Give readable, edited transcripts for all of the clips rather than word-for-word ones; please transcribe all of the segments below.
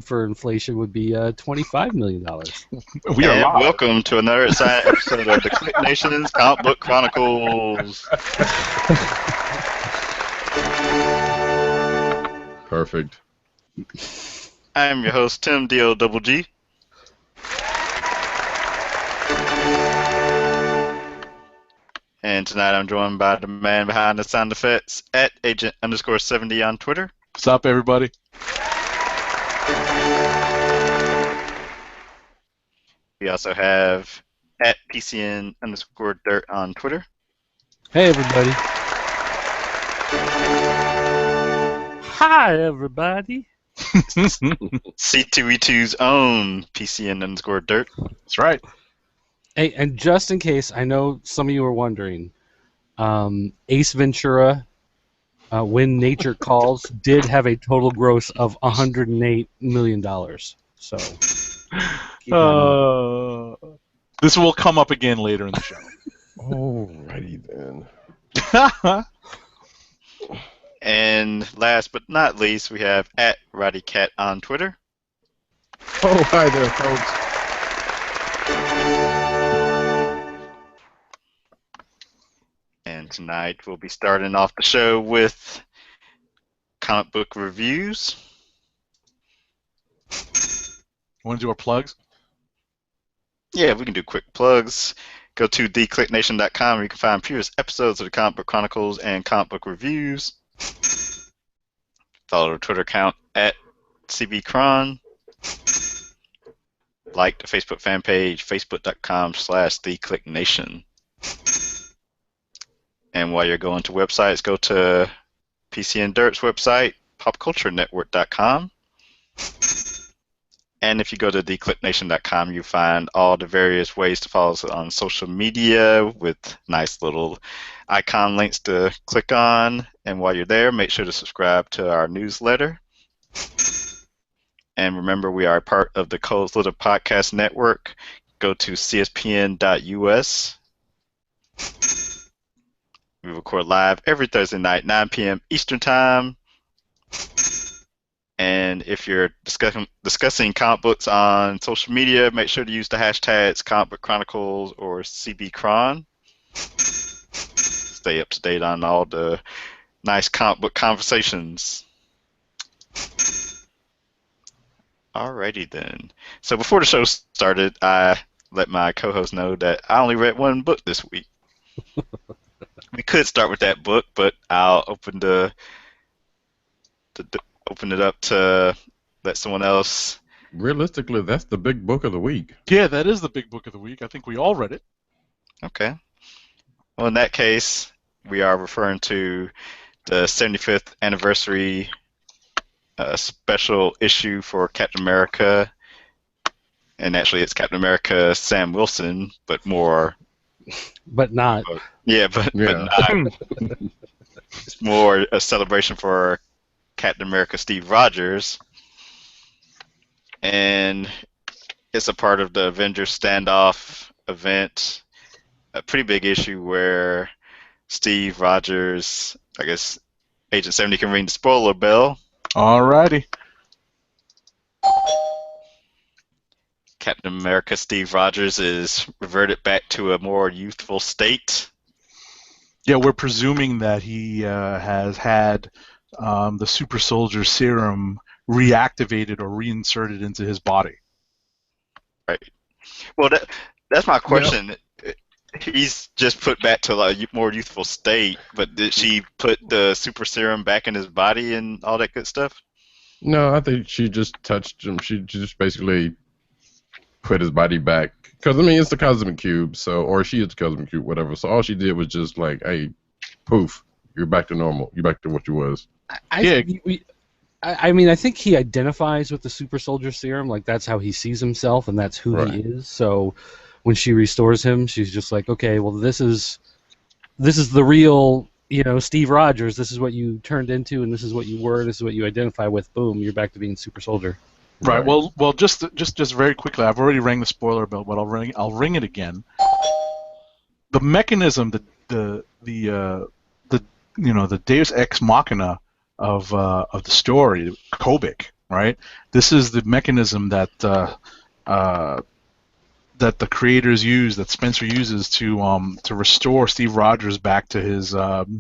for inflation would be $25 million. We are And live. welcome to another exciting episode of the Click Nation's Comic Book Chronicles. Perfect. I'm your host, Tim D-O-double-G. And tonight I'm joined by the man behind the sound effects at Agent_70 on Twitter. What's up, everybody? We also have at PCN_Dirt on Twitter. Hey, everybody. Hi, everybody. C2E2's own PCN_Dirt. That's right. Hey, and just in case, I know some of you are wondering, Ace Ventura, When Nature Calls, did have a total gross of $108 million. So, keep that in mind. This will come up again later in the show. Alrighty then. And last but not least, we have at RowdyCat on Twitter. Oh, hi there, folks. And tonight we'll be starting off the show with comic book reviews. Want to do our plugs? Yeah, we can do quick plugs. Go to theclicknation.com where you can find previous episodes of the Comic Book Chronicles and comic book reviews. Follow our Twitter account at CBCron. Like the Facebook fan page, facebook.com/theclicknation. And while you're going to websites, go to PCN Dirt's website, popculturenetwork.com. And if you go to theclicknation.com, you find all the various ways to follow us on social media with nice little icon links to click on. And while you're there, make sure to subscribe to our newsletter. And remember, we are part of the Cole's Little Podcast Network. Go to cspn.us. We record live every Thursday night, 9 p.m. Eastern Time. And if you're discussing comic books on social media, make sure to use the hashtags Comic Book Chronicles or CBCron. Stay up to date on all the nice comic book conversations. Alrighty then. So before the show started, I let my co-host know that I only read one book this week. We could start with that book, but I'll open it up to let someone else. Realistically, that's the big book of the week. Yeah, that is the big book of the week. I think we all read it. Okay. Well, in that case, we are referring to the 75th anniversary special issue for Captain America. And actually, it's Captain America Sam Wilson, but more. But not. Yeah, but not. It's more a celebration for Captain America Steve Rodgers. And it's a part of the Avengers Standoff event. A pretty big issue where Steve Rodgers, I guess Agent 70 can ring the spoiler bell. Alrighty. Captain America Steve Rodgers is reverted back to a more youthful state. Yeah, we're presuming that he has had the super soldier serum reactivated or reinserted into his body. Right. Well, that's my question. Yep. He's just put back to like a more youthful state, but did she put the super serum back in his body and all that good stuff? No, I think she just touched him. She just basically put his body back. Because, I mean, it's the Cosmic Cube, or she is the Cosmic Cube, whatever. So all she did was just like, hey, poof, you're back to normal. You're back to what you was. I mean, I think he identifies with the super soldier serum. Like, that's how he sees himself, and that's who he is. So when she restores him, she's just like, okay, well, this is the real, Steve Rodgers. This is what you turned into, and this is what you were. This is what you identify with. Boom, you're back to being super soldier. Right. Well, just very quickly. I've already rang the spoiler bell, but I'll ring it again. The mechanism, the Deus Ex Machina of the story, Kobik, right? This is the mechanism that that the creators use, that Spencer uses to restore Steve Rodgers back to his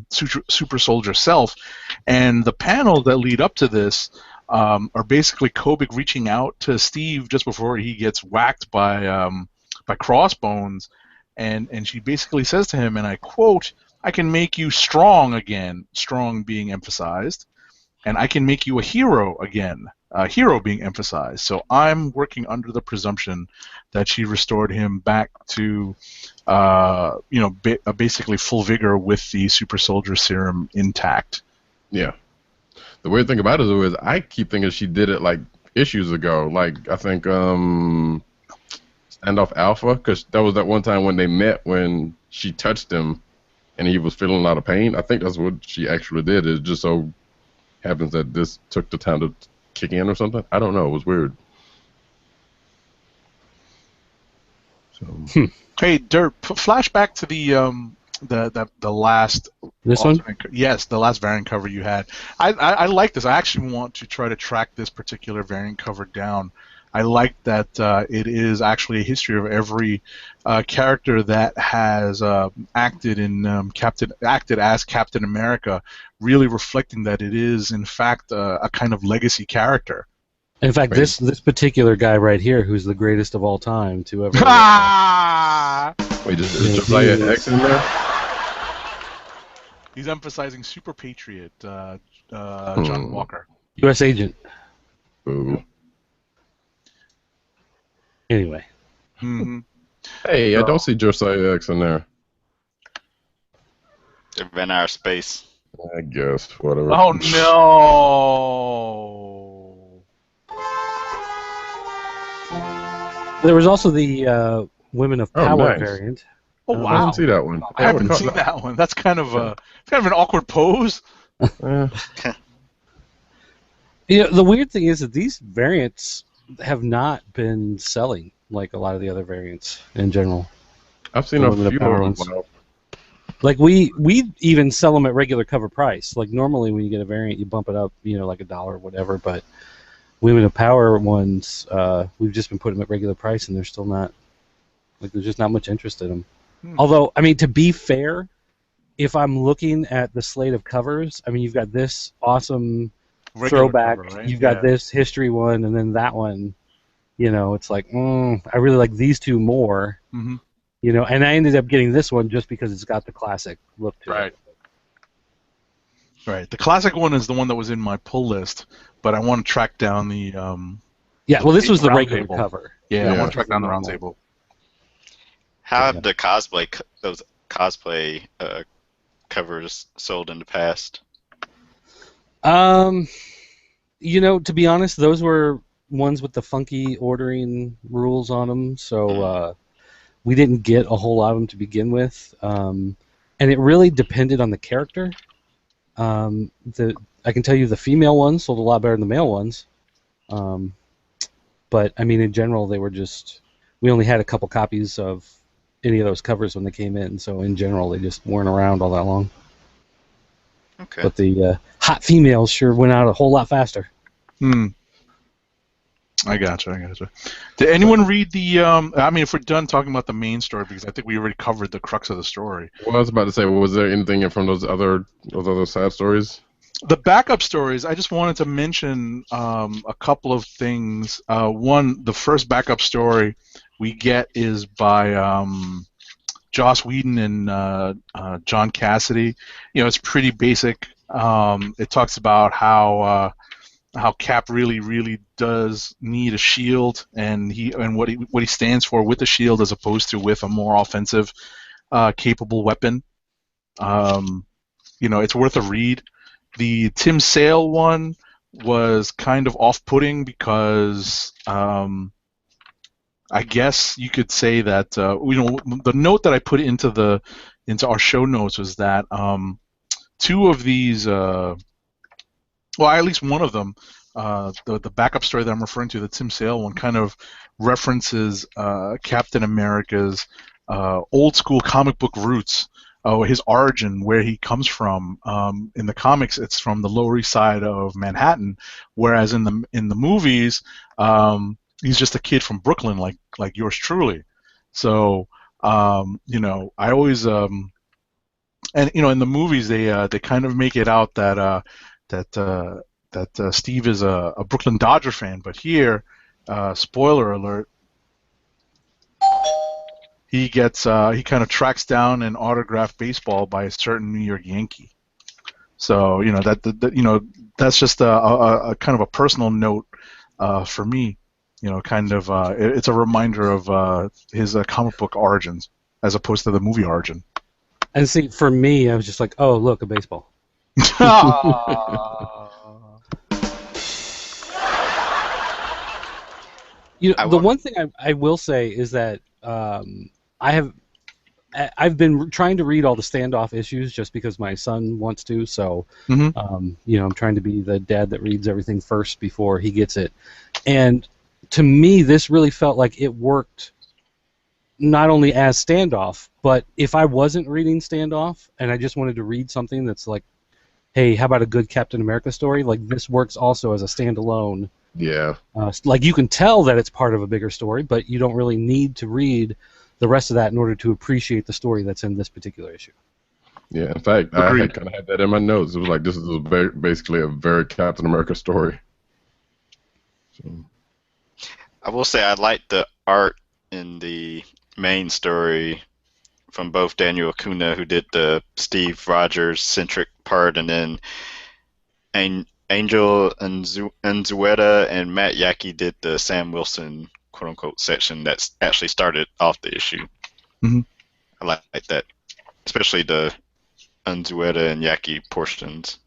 super soldier self. And the panels that lead up to this are basically Kobik reaching out to Steve just before he gets whacked by Crossbones, and she basically says to him, and I quote, "I can make you strong again," strong being emphasized, and I can make you a hero again, hero being emphasized. So I'm working under the presumption that she restored him back to, basically full vigor with the super soldier serum intact. Yeah. The weird thing about it though is I keep thinking she did it like issues ago. Like I think Standoff Alpha, because that was that one time when they met when she touched him and he was feeling a lot of pain. I think that's what she actually did. It just so happens that this took the time to kick in or something. I don't know. It was weird. So. Hey, Dirt, flash back to the last. This one? Yes, the last variant cover you had. I like this. I actually want to try to track this particular variant cover down. I like that it is actually a history of every character that has acted as Captain America, really reflecting that it is in fact a kind of legacy character. In fact, Right. this particular guy right here, who's the greatest of all time to ever. Wait, is Josiah X in there? He's emphasizing Super Patriot, John Walker. U.S. agent. Ooh. Anyway. Mm-hmm. Hey, I don't see Josiah X in there. They've been out of space. I guess, whatever. Oh no! There was also the Women of Oh, Power nice. variant. Oh I wow! didn't see that one. I haven't seen that one. That's kind of an awkward pose. The weird thing is that these variants have not been selling like a lot of the other variants in general. I've seen The a Women of few Power of ones. them. Like we even sell them at regular cover price. Like normally when you get a variant, you bump it up, like $1 or whatever. But Women of Power ones, we've just been putting them at regular price, and they're still not. Like there's just not much interest in them. Although, I mean, to be fair, if I'm looking at the slate of covers, I mean, you've got this awesome Regular throwback, cover, right? you've got this history one, and then that one. It's like, I really like these two more. Mm-hmm. And I ended up getting this one just because it's got the classic look to it. Right. The classic one is the one that was in my pull list, but I want to track down the. Yeah, well, this was the round regular table. cover. Yeah, I Yeah. want to track down the round table. How have those cosplay covers sold in the past? To be honest, those were ones with the funky ordering rules on them, so we didn't get a whole lot of them to begin with, and it really depended on the character. I can tell you the female ones sold a lot better than the male ones, but I mean in general they were just, we only had a couple copies of any of those covers when they came in, so in general they just weren't around all that long. Okay. But the hot females sure went out a whole lot faster. I gotcha. Did anyone read the? I mean, if we're done talking about the main story, because I think we already covered the crux of the story. Well, I was about to say, was there anything from those other side stories? The backup stories, I just wanted to mention a couple of things. One, the first backup story we get is by Joss Whedon and John Cassidy. It's pretty basic. It talks about how Cap really does need a shield, and what he stands for with the shield as opposed to with a more offensive, capable weapon. It's worth a read. The Tim Sale one was kind of off-putting because I guess you could say that the note that I put into our show notes was that two of these, well, at least one of them, the backup story that I'm referring to, the Tim Sale one, kind of references Captain America's old school comic book roots. his origin, where he comes from. In the comics, it's from the Lower East Side of Manhattan, whereas in the movies, he's just a kid from Brooklyn, like yours truly. So I always and in the movies they kind of make it out that Steve is a Brooklyn Dodger fan, but here, spoiler alert, he kind of tracks down an autographed baseball by a certain New York Yankee. So that's just a kind of a personal note for me. It's a reminder of his comic book origins as opposed to the movie origin. And see, for me, I was just like, oh, look, a baseball. The one thing I will say is that I've been trying to read all the standoff issues just because my son wants to. So, I'm trying to be the dad that reads everything first before he gets it. And to me, this really felt like it worked not only as standoff, but if I wasn't reading standoff and I just wanted to read something that's like, hey, how about a good Captain America story? Like, this works also as a standalone. Yeah. Like, you can tell that it's part of a bigger story, but you don't really need to read the rest of that in order to appreciate the story that's in this particular issue. Yeah, in fact, I kind of had that in my notes. It was like, this is basically a very Captain America story. So. I will say I like the art in the main story from both Daniel Acuna, who did the Steve Rodgers centric part, and then Angel Unzueta and Matt Yaki did the Sam Wilson quote unquote section that's actually started off the issue. Mm-hmm. I like that, especially the Unzueta and Yaki portions.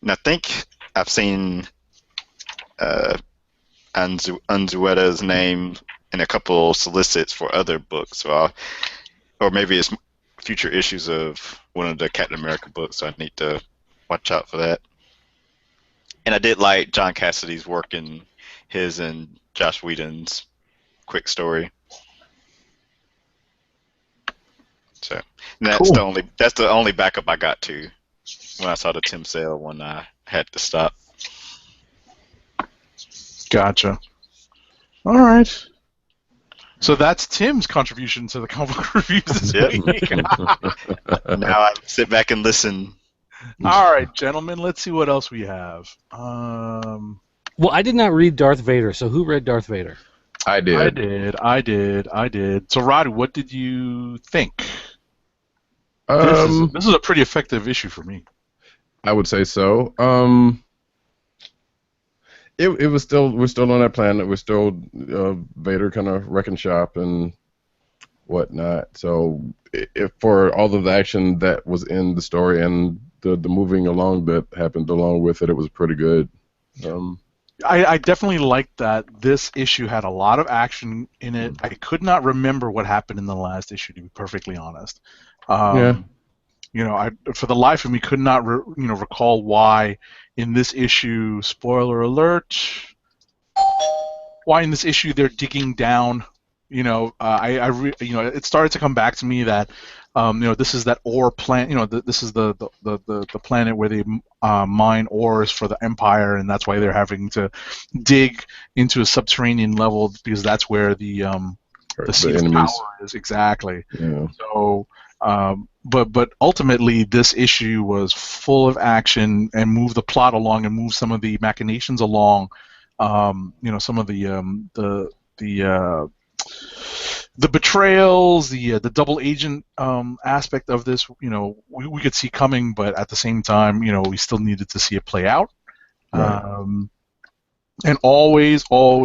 And I think I've seen Unzueta's name in a couple solicits for other books, or maybe it's future issues of one of the Captain America books, so I need to watch out for that. And I did like John Cassidy's work in his and Josh Whedon's quick story. So that's cool. That's the only backup I got to when I saw the Tim Sale one. I had to stop. Gotcha. All right. So that's Tim's contribution to the comic book reviews this week. Now I sit back and listen. All right, gentlemen, let's see what else we have. Well, I did not read Darth Vader, so who read Darth Vader? I did. I did. So, Roddy, what did you think? This is a pretty effective issue for me. I would say so. It was we're still on that planet. We're still Vader kind of wrecking shop and whatnot. So if for all of the action that was in the story and the moving along that happened along with it, it was pretty good. I definitely liked that this issue had a lot of action in it. I could not remember what happened in the last issue, to be perfectly honest. Yeah. I for the life of me could not recall why in this issue, spoiler alert, why in this issue they're digging down. It started to come back to me that this is that ore planet. This is the planet where they mine ores for the Empire, and that's why they're having to dig into a subterranean level because that's where the seed of power is exactly. Yeah. So, but ultimately, this issue was full of action and moved the plot along and moved some of the machinations along. Some of the betrayals, the double agent aspect of this, we could see coming, but at the same time, we still needed to see it play out. Right. And always, Sal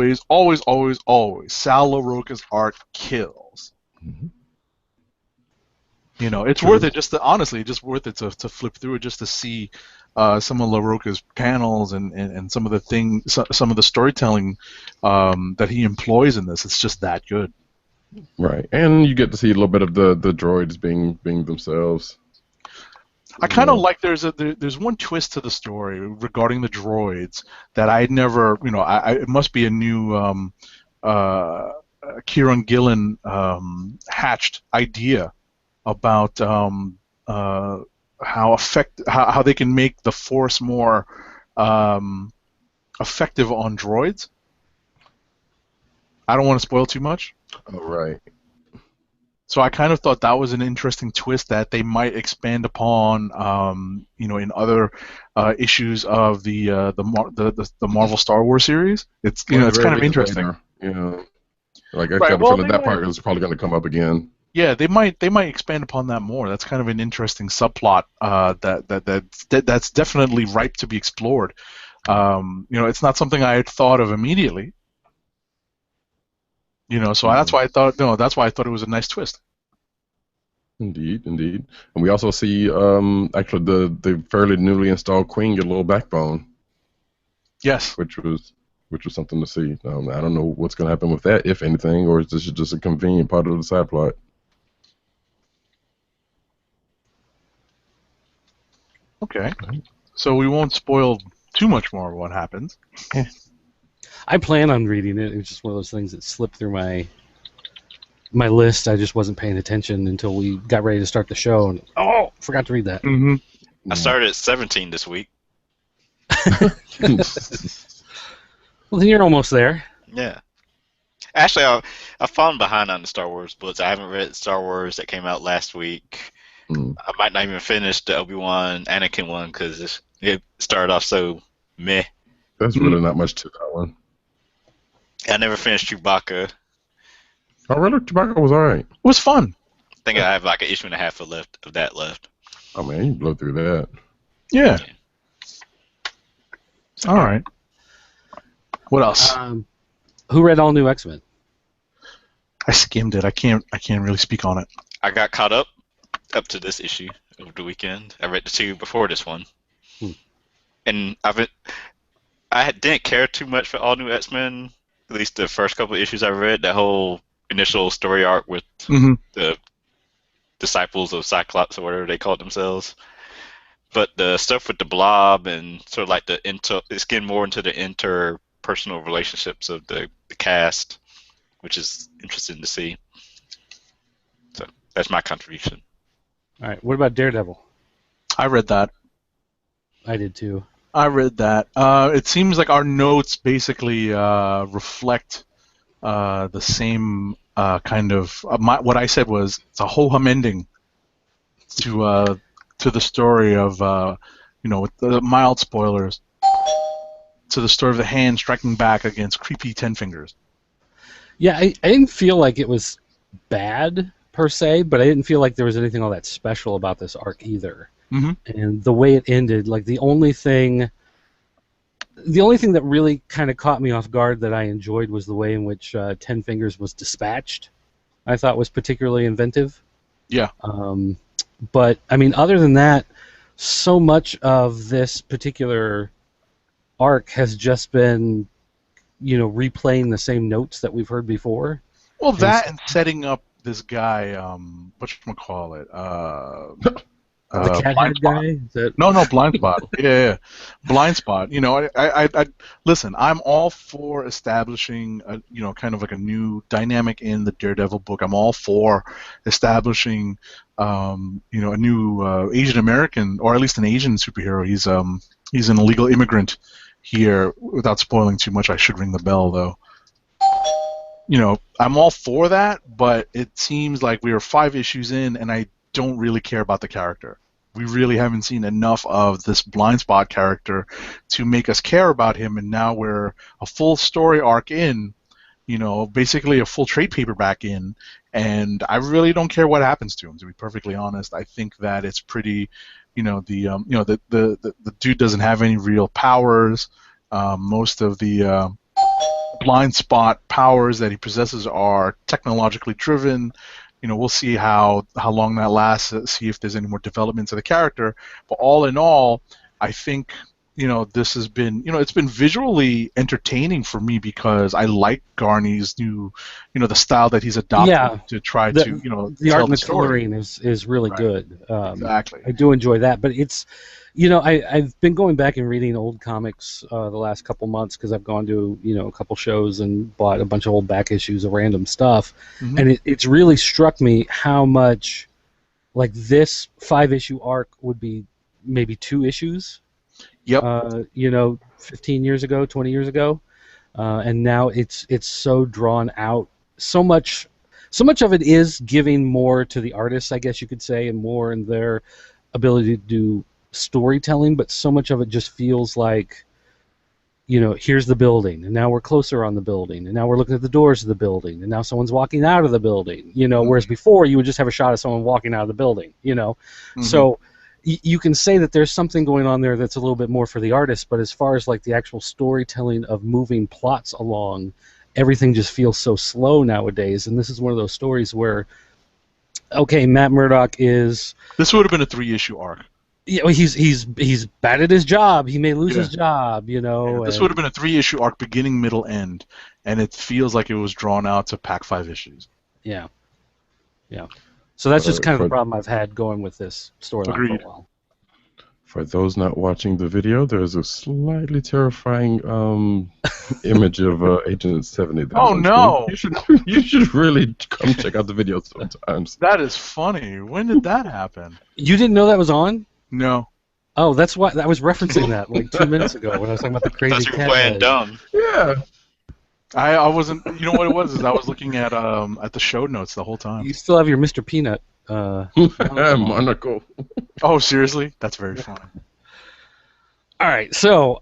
LaRocca's art kills. Mm-hmm. It's worth it honestly, just worth it to flip through it just to see some of LaRocca's panels and some of the storytelling that he employs in this. It's just that good. Right, and you get to see a little bit of the droids being themselves. I kind of like there's one twist to the story regarding the droids that I never, it must be a new Kieron Gillen hatched idea about how they can make the Force more effective on droids. I don't want to spoil too much. Oh, right. So I kind of thought that was an interesting twist that they might expand upon, in other issues of the Marvel Star Wars series. It's Or at the it's very kind of least interesting. later, like I Right. got a Well, feeling that part is probably going to come up again. yeah, they might expand upon that more. That's kind of an interesting subplot that's definitely ripe to be explored. It's not something I had thought of immediately. So that's why I thought it was a nice twist. Indeed. And we also see actually the fairly newly installed Queen get a little backbone. Yes. Which was something to see. I don't know what's going to happen with that, if anything, or is this just a convenient part of the side plot? Okay. So we won't spoil too much more of what happens. I plan on reading it. It was just one of those things that slipped through my list. I just wasn't paying attention until we got ready to start the show, and forgot to read that. Mm-hmm. I started at 17 this week. Well, then you're almost there. Yeah. Actually, I've fallen behind on the Star Wars books. I haven't read Star Wars that came out last week. I might not even finish the Obi-Wan Anakin one because it started off so meh. There's really not much to that one. I never finished Chewbacca. Oh, really? Chewbacca was all right. It was fun. I think I have like an issue and a half of that left. Oh, man, you blow through that. Yeah. All right. What else? Who read all new X-Men? I skimmed it. I can't really speak on it. I got caught up to this issue over the weekend. I read the two before this one. And I didn't care too much for all new X-Men. At least the first couple of issues I read, that whole initial story arc with the disciples of Cyclops or whatever they called themselves. But the stuff with the Blob and sort of like it's getting more into the interpersonal relationships of the cast, which is interesting to see. So that's my contribution. All right. What about Daredevil? I read that. I did too. I read that. It seems like our notes basically reflect the same kind of. What I said was it's a ho-hum ending to the story of with the mild spoilers to the story of the Hand striking back against creepy Ten Fingers. Yeah, I didn't feel like it was bad per se, but I didn't feel like there was anything all that special about this arc either. And the way it ended, like the only thing that really kind of caught me off guard that I enjoyed was the way in which Ten Fingers was dispatched. I thought was particularly inventive. Yeah. But I mean, other than that, so much of this particular arc has just been, replaying the same notes that we've heard before. Well, and setting up this guy, whatchamacallit? The cat-head guy? No, Blind Spot. Yeah, Blind Spot. I listen. I'm all for establishing, kind of like a new dynamic in the Daredevil book. I'm all for establishing, a new Asian American, or at least an Asian superhero. He's an illegal immigrant here. Without spoiling too much, I should ring the bell though. I'm all for that, but it seems like we are 5 issues in, and I don't really care about the character. We really haven't seen enough of this Blind Spot character to make us care about him, and now we're a full story arc in, basically a full trade paperback in, and I really don't care what happens to him, to be perfectly honest. I think that it's pretty, the dude doesn't have any real powers. Most of the Blind Spot powers that he possesses are technologically driven. We'll see how long that lasts, see if there's any more development to the character. But all in all, I think, this has been, it's been visually entertaining for me because I like Garney's new, the style that he's adopted to try to, the art and the story. coloring is really good. Exactly. I do enjoy that, but it's, I've been going back and reading old comics the last couple months because I've gone to, a couple shows and bought a bunch of old back issues of random stuff, and it's really struck me how much like this 5-issue arc would be maybe 2 issues. Yep. 15 years ago, 20 years ago, and now it's so drawn out. So much of it is giving more to the artists, I guess you could say, and more in their ability to do storytelling. But so much of it just feels like, here's the building, and now we're closer on the building, and now we're looking at the doors of the building, and now someone's walking out of the building. Whereas before you would just have a shot of someone walking out of the building. So you can say that there's something going on there that's a little bit more for the artist, but as far as like the actual storytelling of moving plots along, everything just feels so slow nowadays. And this is one of those stories where, okay, Matt Murdock is... This would have been a 3-issue arc. Yeah, he's bad at his job. He may lose his job, Yeah, this would have been a 3-issue arc, beginning, middle, end, and it feels like it was drawn out to pack 5 issues. Yeah. So that's just kind of the problem I've had going with this storyline for a while. For those not watching the video, there's a slightly terrifying image of Agent 70. Oh no! You should really come check out the video sometimes. That is funny. When did that happen? You didn't know that was on? No. Oh, that's why I was referencing that like 2 minutes ago when I was talking about the crazy cat. You were playing dumb. Yeah. I wasn't. You know what it was? Is I was looking at the show notes the whole time. You still have your Mr. Peanut monocle. Oh, seriously? That's very funny. All right, so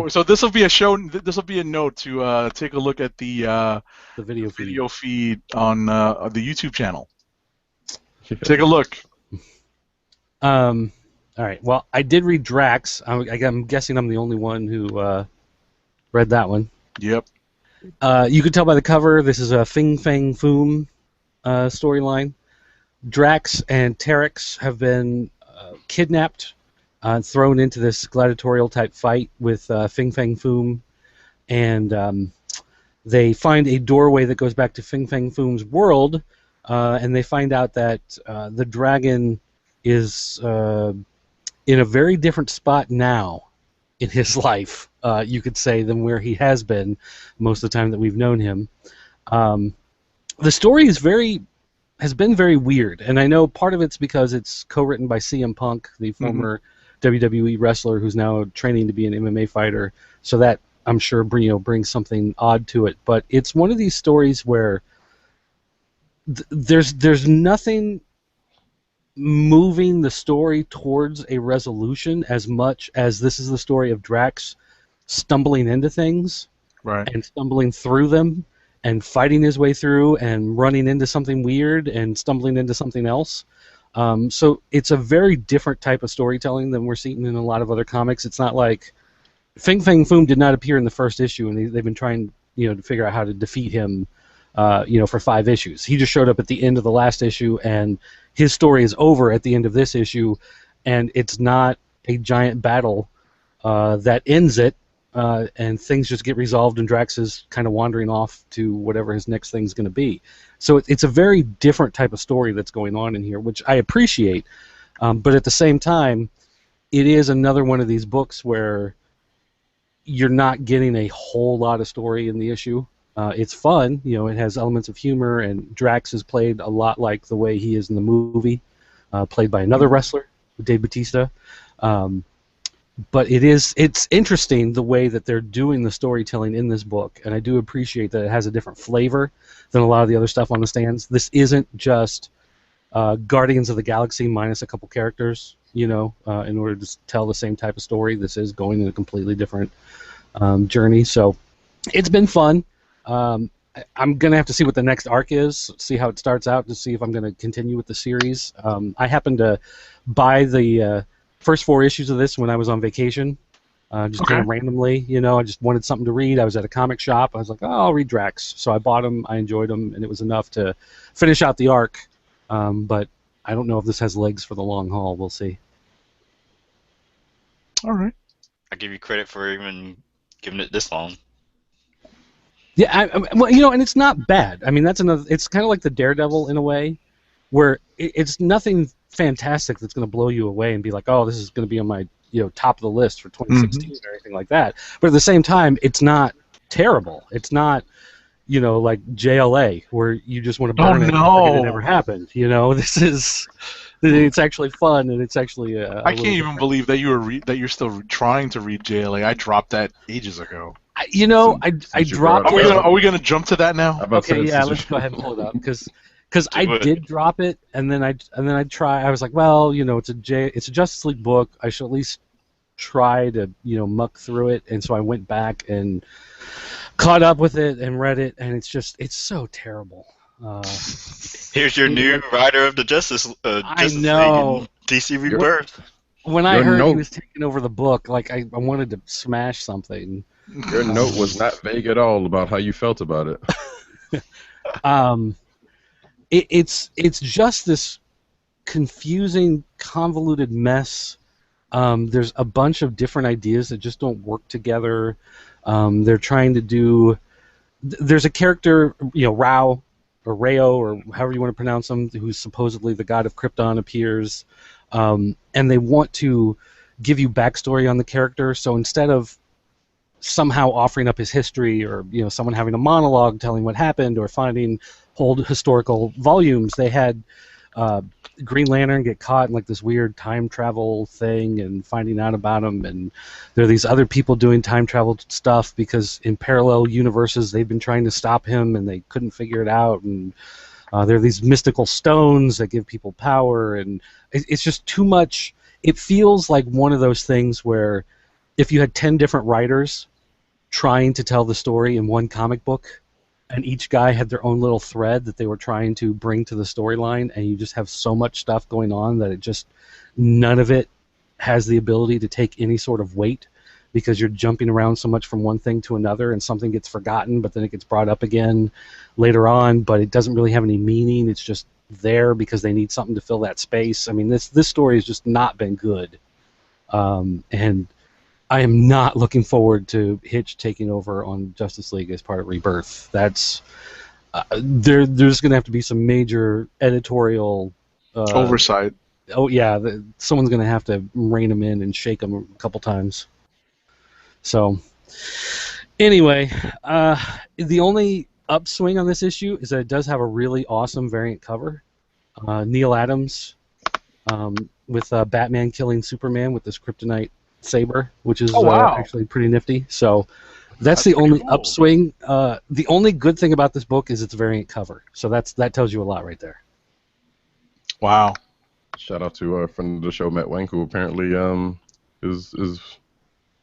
so this will be a show. This will be a note to take a look at the video feed on the YouTube channel. Take a look. All right. Well, I did read Drax. I'm guessing I'm the only one who read that one. Yep. You could tell by the cover, this is a Fing Fang Foom storyline. Drax and Terex have been kidnapped, thrown into this gladiatorial-type fight with Fing Fang Foom, and they find a doorway that goes back to Fing Fang Foom's world, and they find out that the dragon is in a very different spot now in his life, you could say, than where he has been most of the time that we've known him. The story has been very weird, and I know part of it's because it's co-written by CM Punk, the former WWE wrestler who's now training to be an MMA fighter, so that, I'm sure, brings something odd to it. But it's one of these stories where there's nothing moving the story towards a resolution as much as this is the story of Drax stumbling into things, right, and stumbling through them and fighting his way through and running into something weird and stumbling into something else. So it's a very different type of storytelling than we're seeing in a lot of other comics. It's not like Fing Fang Foom did not appear in the first issue, and they've been trying to figure out how to defeat him for 5 issues. He just showed up at the end of the last issue, and his story is over at the end of this issue, and it's not a giant battle that ends it, and things just get resolved, and Drax is kind of wandering off to whatever his next thing's going to be. So it's a very different type of story that's going on in here, which I appreciate, but at the same time, it is another one of these books where you're not getting a whole lot of story in the issue. It's fun, it has elements of humor, and Drax is played a lot like the way he is in the movie, played by another wrestler, Dave Bautista. But it's interesting the way that they're doing the storytelling in this book, and I do appreciate that it has a different flavor than a lot of the other stuff on the stands. This isn't just Guardians of the Galaxy minus a couple characters, in order to tell the same type of story. This is going in a completely different journey, so it's been fun. I'm going to have to see what the next arc is, see how it starts out, to see if I'm going to continue with the series. I happened to buy the first 4 issues of this when I was on vacation, kind of randomly. I just wanted something to read. I was at a comic shop. I was like, I'll read Drax. So I bought them. I enjoyed them, and it was enough to finish out the arc. But I don't know if this has legs for the long haul. We'll see. All right. I give you credit for even giving it this long. Yeah, and it's not bad. I mean, that's another. It's kind of like the Daredevil in a way, where it's nothing fantastic that's going to blow you away and be like, oh, this is going to be on my top of the list for 2016 or anything like that. But at the same time, it's not terrible. It's not like JLA where you just want to burn it and it never happened. This It's actually fun, and it's actually. I can't even believe that you're still trying to read JLA. I dropped that ages ago. I dropped it. Are we gonna jump to that now? Okay, yeah, let's go ahead and pull it up because I did drop it, and then I try. I was like, well, it's a Justice League book. I should at least try to muck through it, and so I went back and caught up with it and read it, and it's so terrible. Here's your new writer of the Justice I know. League in DC Rebirth. When I heard he was taking over the book, like I wanted to smash something. Your note was not vague at all about how you felt about it. It's just this confusing, convoluted mess. There's a bunch of different ideas that just don't work together. They're trying to do. There's a character, Rao or Rayo or however you want to pronounce him, who's supposedly the god of Krypton, appears, and they want to give you backstory on the character. So instead of somehow offering up his history, or someone having a monologue telling what happened, or finding old historical volumes, they had Green Lantern get caught in like this weird time travel thing and finding out about him, and there are these other people doing time travel stuff because in parallel universes they've been trying to stop him and they couldn't figure it out, and there are these mystical stones that give people power, and it's just too much. It feels like one of those things where if you had 10 different writers trying to tell the story in one comic book, and each guy had their own little thread that they were trying to bring to the storyline, and you just have so much stuff going on that none of it has the ability to take any sort of weight, because you're jumping around so much from one thing to another, and something gets forgotten, but then it gets brought up again later on, but it doesn't really have any meaning. It's just there because they need something to fill that space. I mean, this story has just not been good, and I am not looking forward to Hitch taking over on Justice League as part of Rebirth. That's there's going to have to be some major editorial oversight. Oh yeah, someone's going to have to rein him in and shake him a couple times. So anyway, the only upswing on this issue is that it does have a really awesome variant cover. Neil Adams with Batman killing Superman with this kryptonite saber, which is actually pretty nifty. So that's the only upswing. The only good thing about this book is its variant cover. So that tells you a lot right there. Wow. Shout out to a friend of the show, Matt Wank, who apparently is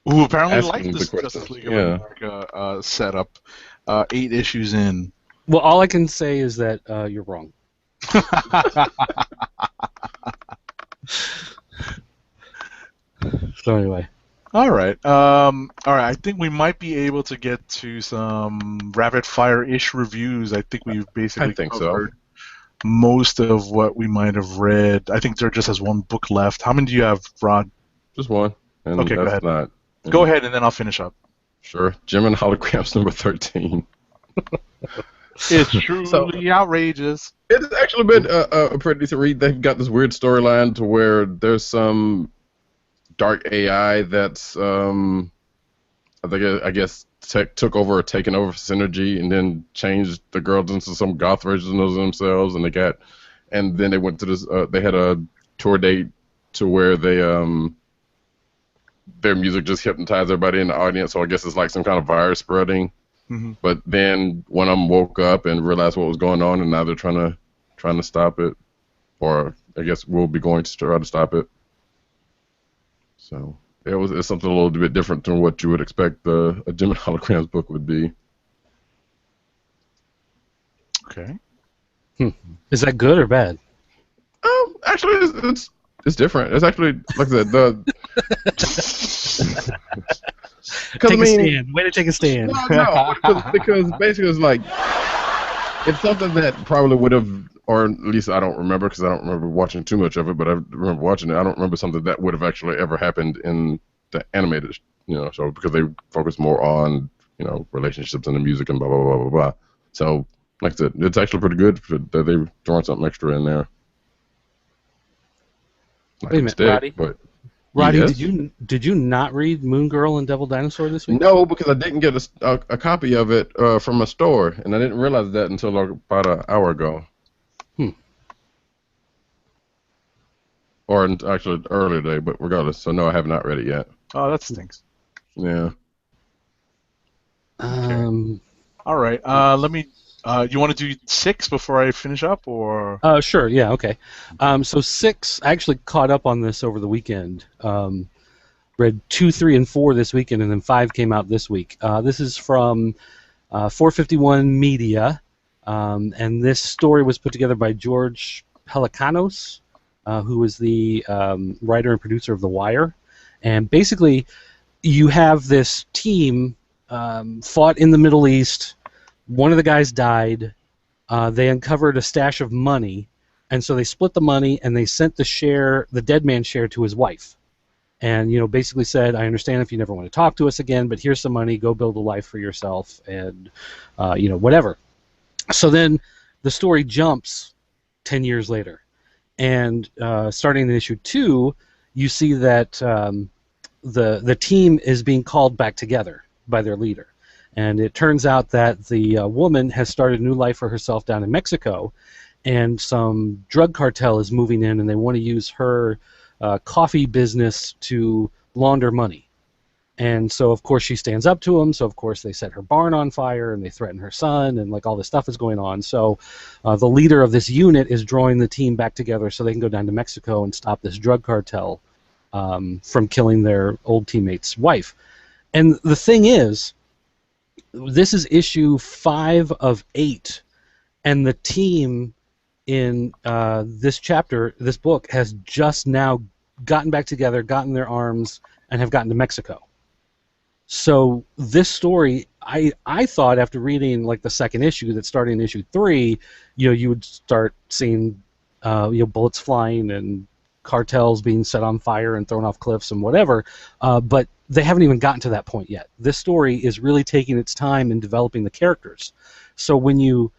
who apparently liked this Justice League of America setup 8 issues in. Well, all I can say is that you're wrong. So anyway. All right. I think we might be able to get to some rapid fire-ish reviews. I think we've basically covered most of what we might have read. I think there just has one book left. How many do you have, Rod? Just one. And okay, go ahead. Go ahead, and then I'll finish up. Sure. Jim and Holograms number 13. It's truly outrageous. It's actually been a pretty decent read. They've got this weird storyline to where there's some dark AI that's I guess took over or taken over Synergy and then changed the girls into some goth versions of themselves, and then they went to this they had a tour date to where they their music just hypnotized everybody in the audience, so I guess it's like some kind of virus spreading. Mm-hmm. But then one of them woke up and realized what was going on, and now they're trying to stop it, or I guess we'll be going to try to stop it. So it's something a little bit different than what you would expect a Jim and Holograms book would be. Okay. Is that good or bad? Actually, it's different. It's actually, like I said, take a stand. Way to take a stand. No, because basically it's like it's something that probably would have, or at least I don't remember because I don't remember watching too much of it, but I remember watching it. I don't remember something that would have actually ever happened in the animated, show, because they focus more on, relationships and the music and blah, blah, blah, blah, blah. So, like I said, it's actually pretty good that they've thrown something extra in there. Wait a minute, Roddy, yes? did you not read Moon Girl and Devil Dinosaur this week? No, because I didn't get a copy of it from a store, and I didn't realize that until about an hour ago. or actually earlier today, but regardless. So no, I have not read it yet. Oh, that stinks. Yeah. All right. Let me. You want to do 6 before I finish up, or? Sure. Yeah. Okay. So 6, I actually caught up on this over the weekend. Read 2, 3, and 4 this weekend, and then 5 came out this week. This is from 451 Media, and this story was put together by George Pelicanos, who was the writer and producer of The Wire. And basically, you have this team fought in the Middle East. One of the guys died. They uncovered a stash of money, and so they split the money and they sent the dead man's share, to his wife. And basically said, I understand if you never want to talk to us again, but here's some money. Go build a life for yourself, and whatever. So then the story jumps 10 years later, and starting in issue 2, you see that the team is being called back together by their leader. And it turns out that the woman has started a new life for herself down in Mexico, and some drug cartel is moving in, and they want to use her coffee business to launder money. And so, of course, she stands up to them. So, of course, they set her barn on fire, and they threaten her son, and all this stuff is going on. So the leader of this unit is drawing the team back together so they can go down to Mexico and stop this drug cartel from killing their old teammate's wife. And the thing is, this is issue 5 of 8, and the team in this book, has just now gotten back together, gotten their arms, and have gotten to Mexico. So this story, I thought after reading the second issue that starting in issue 3, you would start seeing bullets flying and cartels being set on fire and thrown off cliffs and whatever, but they haven't even gotten to that point yet. This story is really taking its time in developing the characters. So when you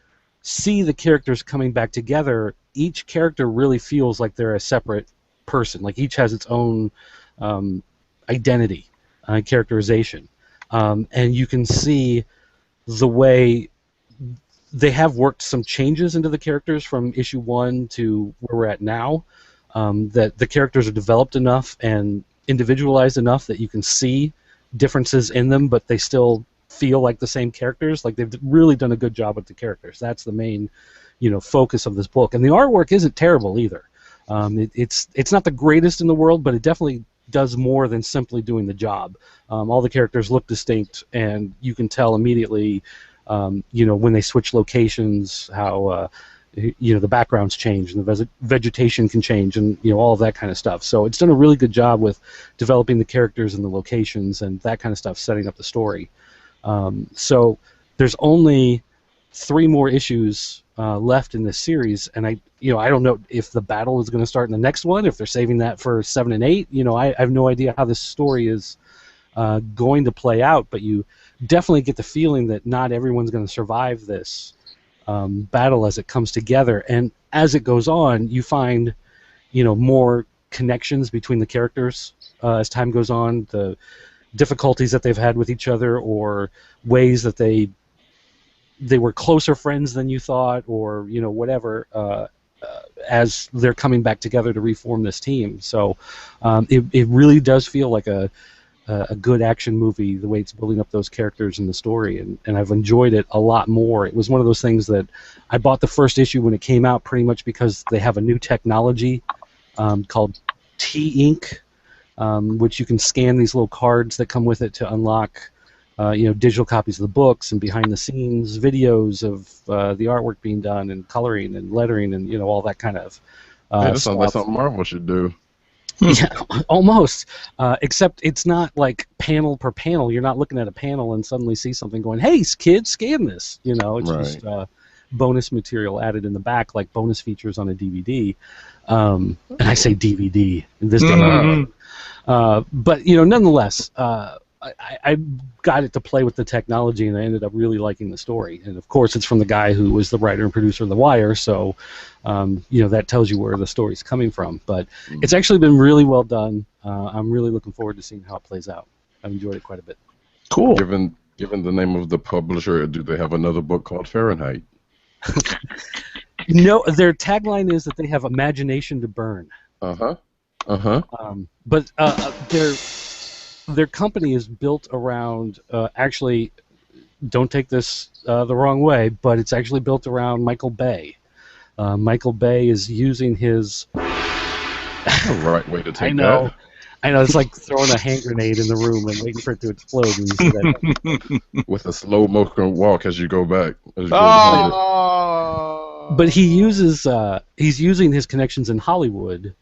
see the characters coming back together, each character really feels like they're a separate person. Each has its own identity, characterization, and you can see the way they have worked some changes into the characters from issue 1 to where we're at now. That the characters are developed enough and individualized enough that you can see differences in them, but they still feel like the same characters. They've really done a good job with the characters. That's the main, focus of this book. And the artwork isn't terrible either. It's not the greatest in the world, but it definitely does more than simply doing the job. All the characters look distinct, and you can tell immediately, when they switch locations, how the backgrounds change and the vegetation can change, and all of that kind of stuff. So it's done a really good job with developing the characters and the locations and that kind of stuff, setting up the story. So there's only 3 more issues left in this series, and I don't know if the battle is going to start in the next one, if they're saving that for 7 and 8. I have no idea how this story is going to play out, but you definitely get the feeling that not everyone's going to survive this battle as it comes together. And as it goes on, you find more connections between the characters as time goes on, the difficulties that they've had with each other, or ways that they were closer friends than you thought, or whatever, as they're coming back together to reform this team. So it really does feel like a good action movie, the way it's building up those characters in the story, and I've enjoyed it a lot more. It was one of those things that I bought the first issue when it came out, pretty much because they have a new technology called T-Ink, which you can scan these little cards that come with it to unlock digital copies of the books and behind-the-scenes videos of the artwork being done, and coloring and lettering, and all that kind of that sounds like something Marvel should do. Yeah, almost. Except it's not like panel per panel. You're not looking at a panel and suddenly see something going, "Hey, kids, scan this." It's just bonus material added in the back, like bonus features on a DVD. And I say DVD in this day. But nonetheless, I got it to play with the technology, and I ended up really liking the story. And of course, it's from the guy who was the writer and producer of The Wire, so that tells you where the story's coming from. But it's actually been really well done. I'm really looking forward to seeing how it plays out. I've enjoyed it quite a bit. Cool. Given the name of the publisher, do they have another book called Fahrenheit? No, their tagline is that they have imagination to burn. Uh-huh. Uh-huh. But their company is built around actually. Don't take this the wrong way, but it's actually built around Michael Bay. Michael Bay is using his. The right way to I take that. know, I know. It's like throwing a hand grenade in the room and waiting for it to explode when you see that. With a slow motion walk as you go back, as you go behind it. But Oh. he's using his connections in Hollywood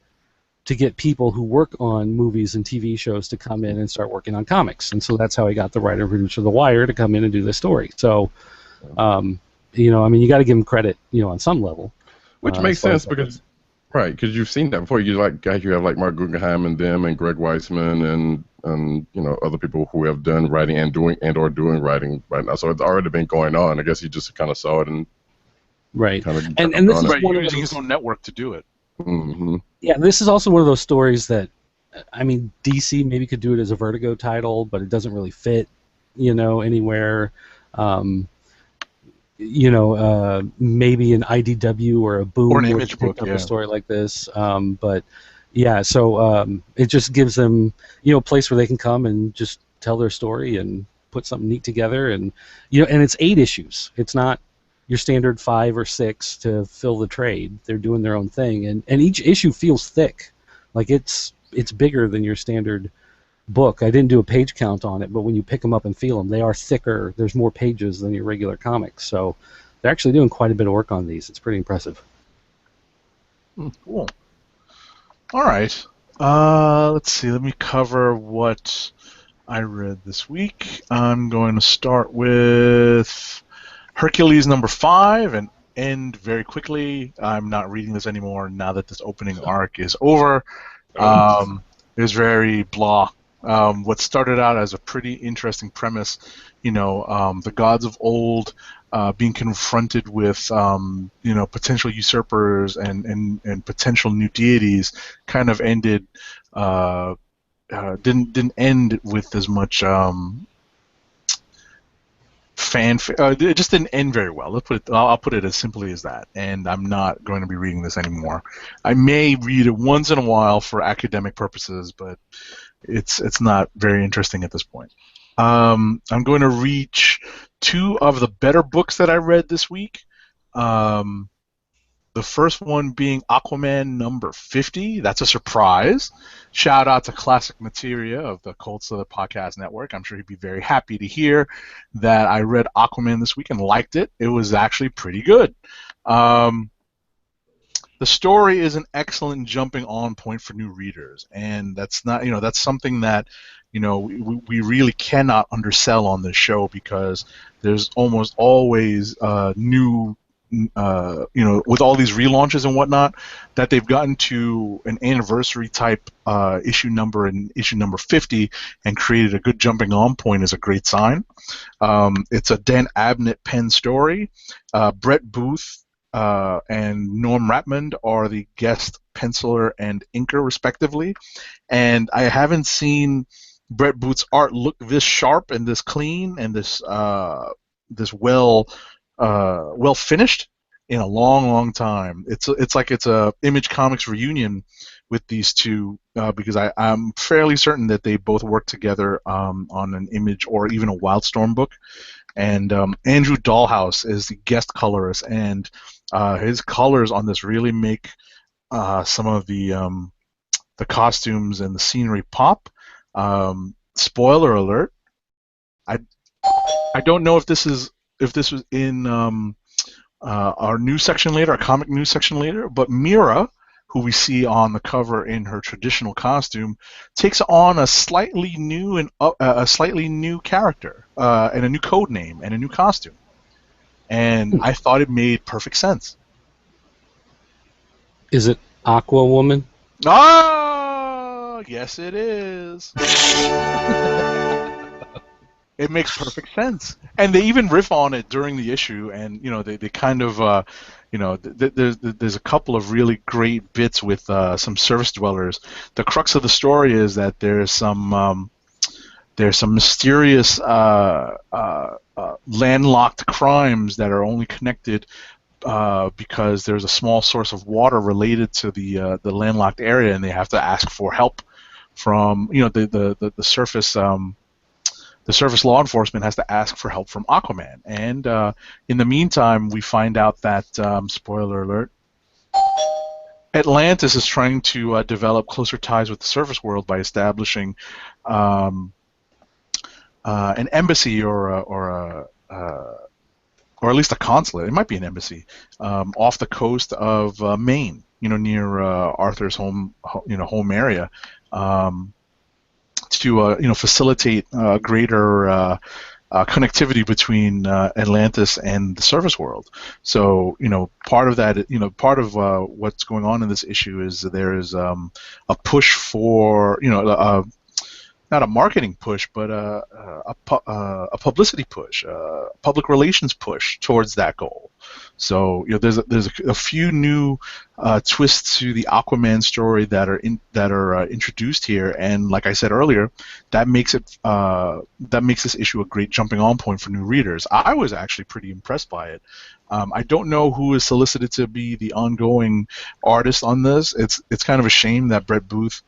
to get people who work on movies and TV shows to come in and start working on comics, and so that's how he got the writer producer of The Wire to come in and do this story. So, I mean, you got to give him credit, on some level. Which makes sense because, right, because you've seen that before. You have like Mark Guggenheim and them and Greg Weisman and other people who have done writing and or doing writing right now. So it's already been going on. I guess he just kind of saw it and right. kind of And this is Right, one using of his own network to do it. Mm-hmm. Yeah, this is also one of those stories that, I mean, DC maybe could do it as a Vertigo title, but it doesn't really fit, anywhere. Maybe an IDW or a Boom Or an would Image pick book, up yeah. a story like this. But yeah, so it just gives them, a place where they can come and just tell their story and put something neat together, and and it's 8 issues. It's not your standard 5 or 6 to fill the trade. They're doing their own thing, and each issue feels thick, like it's bigger than your standard book. I didn't do a page count on it, but when you pick them up and feel them, they are thicker. There's more pages than your regular comics, so they're actually doing quite a bit of work on these. It's pretty impressive. Cool. All right. Let's see. Let me cover what I read this week. I'm going to start with Hercules #5 and end very quickly. I'm not reading this anymore now that this opening arc is over. It was very blah. What started out as a pretty interesting premise, the gods of old being confronted with, potential usurpers and potential new deities, kind of ended. Didn't end with as much it just didn't end very well. I'll put it as simply as that. And I'm not going to be reading this anymore. I may read it once in a while for academic purposes, but it's not very interesting at this point. I'm going to reach 2 of the better books that I read this week. The first one being Aquaman #50. That's a surprise. Shout out to Classic Materia of the Cold Slither Podcast Network. I'm sure he'd be very happy to hear that I read Aquaman this week and liked it. It was actually pretty good. The story is an excellent jumping on point for new readers, and that's not, that's something that, we really cannot undersell on this show, because there's almost always new, with all these relaunches and whatnot, that they've gotten to an anniversary type issue number and issue #50 and created a good jumping on point is a great sign. It's a Dan Abnett pen story. Brett Booth and Norm Rapmond are the guest penciler and inker respectively, and I haven't seen Brett Booth's art look this sharp and this clean and this well finished in a long time. It's like it's a Image Comics reunion with these two, because I'm fairly certain that they both worked together on an Image or even a Wildstorm book. And Andrew Dahlhaus is the guest colorist, and his colors on this really make some of the costumes and the scenery pop. Spoiler alert! I don't know if this was in our news section later, our comic news section later, but Mira, who we see on the cover in her traditional costume, takes on a slightly new character and a new code name and a new costume, and I thought it made perfect sense. Is it Aqua Woman? Ah, yes, it is. It makes perfect sense, and they even riff on it during the issue, and they kind of there's a couple of really great bits with some surface dwellers. The crux of the story is that there's some mysterious landlocked crimes that are only connected because there's a small source of water related to the landlocked area, and they have to ask for help from the surface. The surface law enforcement has to ask for help from Aquaman, and in the meantime, we find out that spoiler alert. Atlantis is trying to develop closer ties with the surface world by establishing an embassy or at least a consulate. It might be an embassy off the coast of Maine, near Arthur's home area, to facilitate greater connectivity between Atlantis and the surface world. So, part of that, what's going on in this issue is there is a push for, not a marketing push, but a publicity push, a public relations push towards that goal. So there's a few new twists to the Aquaman story that are introduced here, and like I said earlier, that makes this issue a great jumping-on point for new readers. I was actually pretty impressed by it. I don't know who is solicited to be the ongoing artist on this. It's kind of a shame that Brett Booth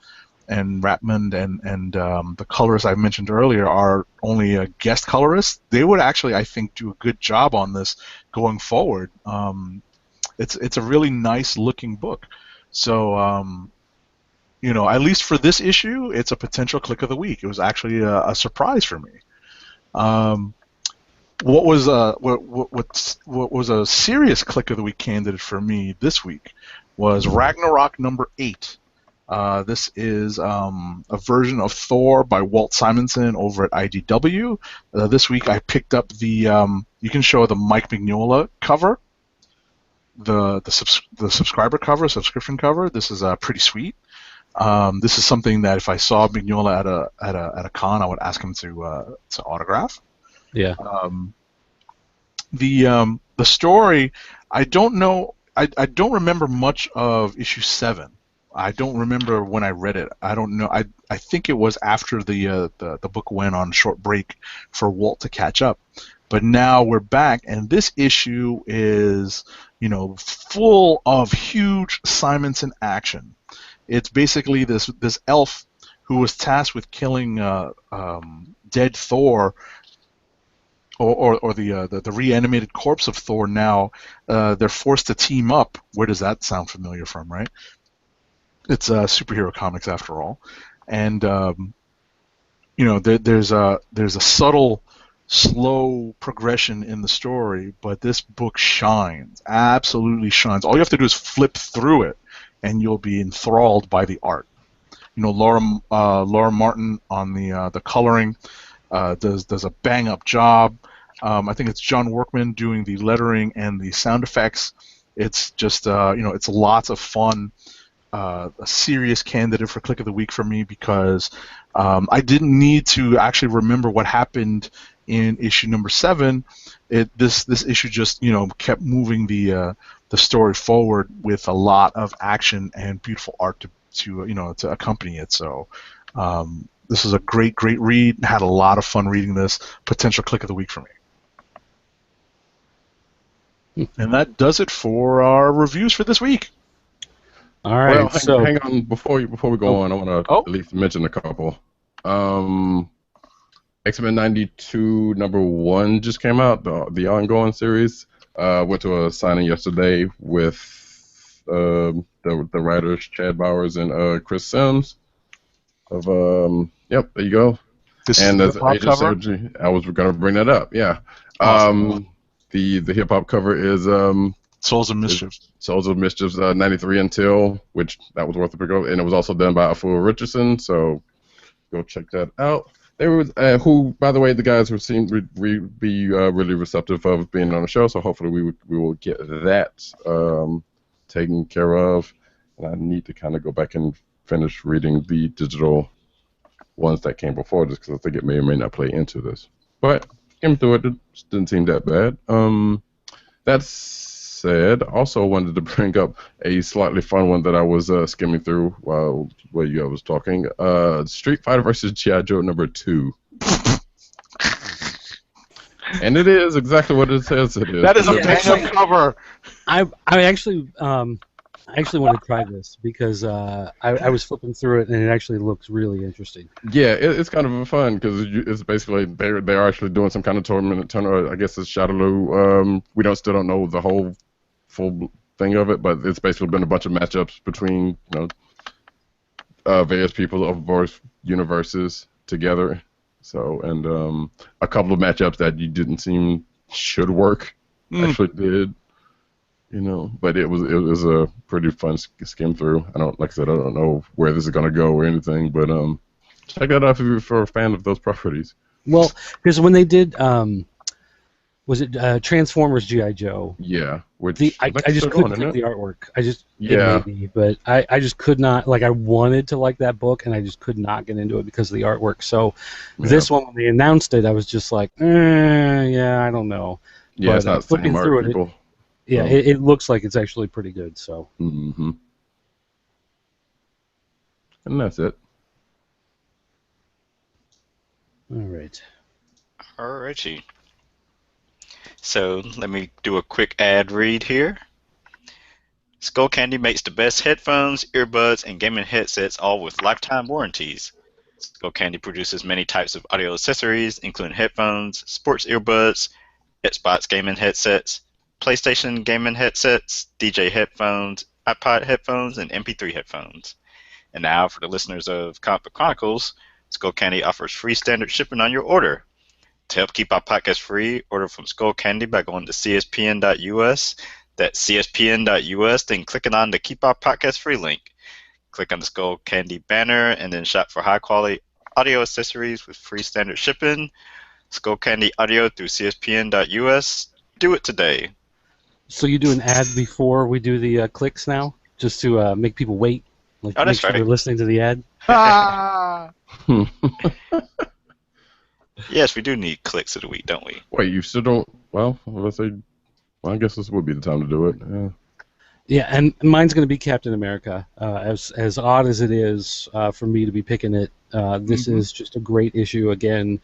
and Ratmond and the colorists I mentioned earlier are only a guest colorists. They would actually, I think, do a good job on this going forward. It's a really nice looking book. So, at least for this issue, it's a potential click of the week. It was actually a surprise for me. What was a serious click of the week candidate for me this week was Ragnarok number 8. This is a version of Thor by Walt Simonson over at IDW. This week I picked up the you can show the Mike Mignola cover, the subscriber cover, subscription cover. This is pretty sweet. This is something that if I saw Mignola at a con, I would ask him to autograph. Yeah. The story, I don't know. I don't remember much of issue 7. I don't remember when I read it. I don't know. I think it was after the book went on short break for Walt to catch up. But now we're back, and this issue is, full of huge Simonson action. It's basically this elf who was tasked with killing dead Thor, or the reanimated corpse of Thor. Now they're forced to team up. Where does that sound familiar from, right? It's superhero comics after all, and there's a subtle, slow progression in the story, but this book shines, absolutely shines. All you have to do is flip through it, and you'll be enthralled by the art. Laura Martin on the coloring does a bang up job. I think it's John Workman doing the lettering and the sound effects. It's just it's lots of fun. A serious candidate for Click of the Week for me because I didn't need to actually remember what happened in issue number 7. This issue just kept moving the story forward with a lot of action and beautiful art to accompany it. So this is a great read. Had a lot of fun reading this. Potential Click of the Week for me. And that does it for our reviews for this week. All right. Well, hang on before we go on. I want to at least mention a couple. X-Men 92 number 1 just came out. The ongoing series. Went to a signing yesterday with the writers Chad Bowers and Chris Sims. Of there you go. This and is the hip hop cover. I was gonna bring that up. Yeah. Awesome. The hip hop cover is Souls of Mischief. Souls of Mischief's 93 Until, which that was worth a pick up, and it was also done by Afua Richardson, so go check that out. There was who, by the way, the guys who seem to be really receptive of being on the show, so hopefully we will get that taken care of. And I need to kind of go back and finish reading the digital ones that came before this because I think it may or may not play into this. But came through it didn't seem that bad. That said, also wanted to bring up a slightly fun one that I was skimming through while you was talking. Street Fighter vs. G.I. Joe number 2. And it is exactly what it says it is. That is a Yeah, bang up cover. I actually want to try this because I was flipping through it and it actually looks really interesting. Yeah, it's kind of fun because it's basically they're actually doing some kind of tournament. I guess it's Shadowloo. We still don't know the whole full thing of it, but it's basically been a bunch of matchups between various people of both universes together. So and a couple of matchups that you didn't seem should work actually did. But it was a pretty fun skim through. Like I said, I don't know where this is gonna go or anything, but check that out if you're a fan of those properties. Well, because when they did, was it Transformers G.I. Joe? Yeah, I just couldn't click the artwork. It made me, but I just could not. Like, I wanted to like that book, and I just could not get into it because of the artwork. So this one, when they announced it, I was just like, yeah, I don't know. Yeah, but it's not flipping smart through people. It looks like it's actually pretty good. So. Mm-hmm. And that's it. All right. Alrighty. So let me do a quick ad read here. Skull Candy makes the best headphones, earbuds, and gaming headsets, all with lifetime warranties. Skull Candy produces many types of audio accessories, including headphones, sports earbuds, Xbox gaming headsets, PlayStation gaming headsets, DJ headphones, iPod headphones, and MP3 headphones. And now, for the listeners of Comic Book Chronicles, Skull Candy offers free standard shipping on your order. To help keep our podcast free, order from Skull Candy by going to cspn.us. That's cspn.us, then clicking on the Keep Our Podcast Free link. Click on the Skull Candy banner and then shop for high-quality audio accessories with free standard shipping. Skull Candy Audio through cspn.us. Do it today. So you do an ad before we do the clicks now, just to make people wait, like make sure they're listening to the ad. Yes, we do need clicks of the week, don't we? Wait, you still don't? Well, let's say. Well, I guess this would be the time to do it. Yeah. Yeah, and mine's going to be Captain America. As odd as it is for me to be picking it, this is just a great issue. Again,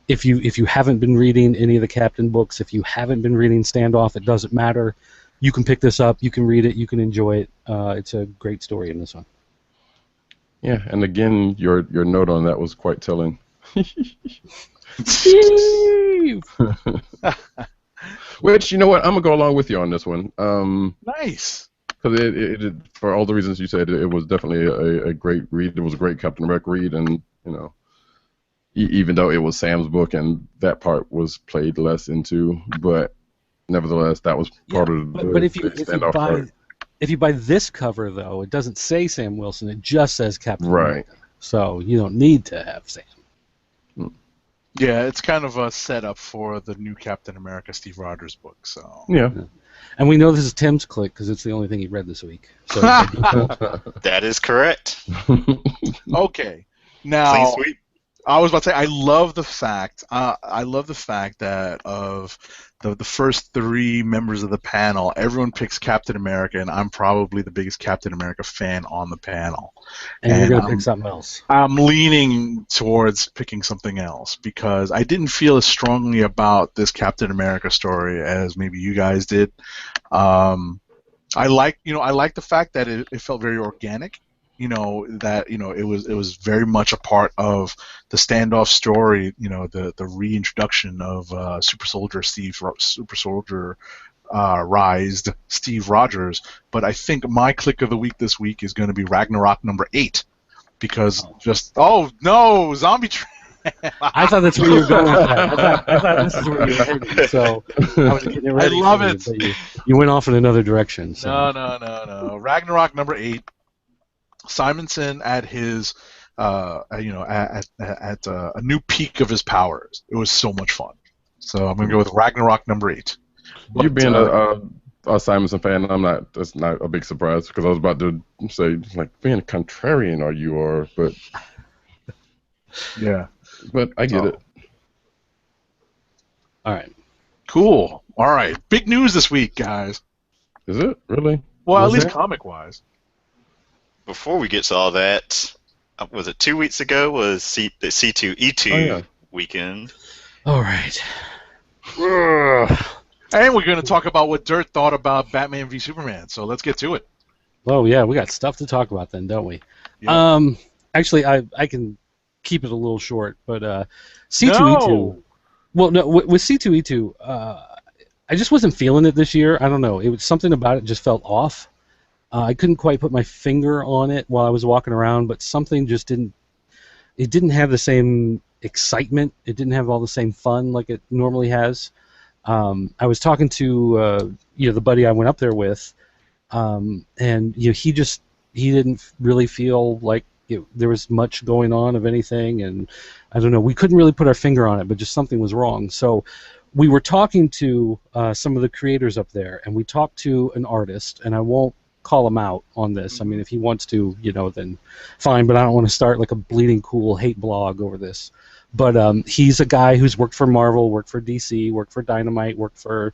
if you haven't been reading any of the Captain books, if you haven't been reading Standoff, it doesn't matter. You can pick this up. You can read it. You can enjoy it. It's a great story in this one. Yeah, and again, your note on that was quite telling. Which, you know what, I'm gonna go along with you on this one. Nice. Because it for all the reasons you said, it was definitely a great read. It was a great Captain America read, and even though it was Sam's book and that part was played less into, but nevertheless, that was part of the. But if you buy this cover though, it doesn't say Sam Wilson. It just says Captain America. So you don't need to have Sam. Yeah, it's kind of a setup for the new Captain America Steve Rodgers book. So yeah. And we know this is Tim's click because it's the only thing he read this week. So that is correct. Okay, now Clean sweep. I was about to say I love the fact that of the first three members of the panel, everyone picks Captain America, and I'm probably the biggest Captain America fan on the panel. And you're going to pick something else. I'm leaning towards picking something else because I didn't feel as strongly about this Captain America story as maybe you guys did. I like the fact that it felt very organic. It was very much a part of the Standoff story. The reintroduction of Super Soldier Rised Steve Rodgers. But I think my click of the week this week is going to be Ragnarok number 8 because zombie train. I thought that's where you were going with that. I thought this is where you were heading. So I was getting ready. I love it. But you went off in another direction. So. No. Ragnarok number 8. Simonson at his, at a new peak of his powers. It was so much fun. So I'm gonna go with Ragnarok number 8. You being a Simonson fan, that's not a big surprise because I was about to say like being a contrarian but yeah. But I get it. All right. Cool. All right. Big news this week, guys. Is it really? Well, at least comic-wise. Before we get to all that, was it 2 weeks ago was the C2E2 weekend? All right. And we're going to talk about what Dirt thought about Batman v Superman. So let's get to it. Oh yeah, we got stuff to talk about then, don't we? Yep. Actually, I can keep it a little short, but C2E2. No! Well, no, with C2E2, I just wasn't feeling it this year. I don't know. It was something about it just felt off. I couldn't quite put my finger on it while I was walking around, but something just didn't. It didn't have the same excitement. It didn't have all the same fun like it normally has. I was talking to the buddy I went up there with, and he didn't really feel like there was much going on of anything, and I don't know. We couldn't really put our finger on it, but just something was wrong. So we were talking to some of the creators up there, and we talked to an artist, and I won't call him out on this. I mean, if he wants to, then fine, but I don't want to start like a bleeding cool hate blog over this. But he's a guy who's worked for Marvel, worked for DC, worked for Dynamite, worked for,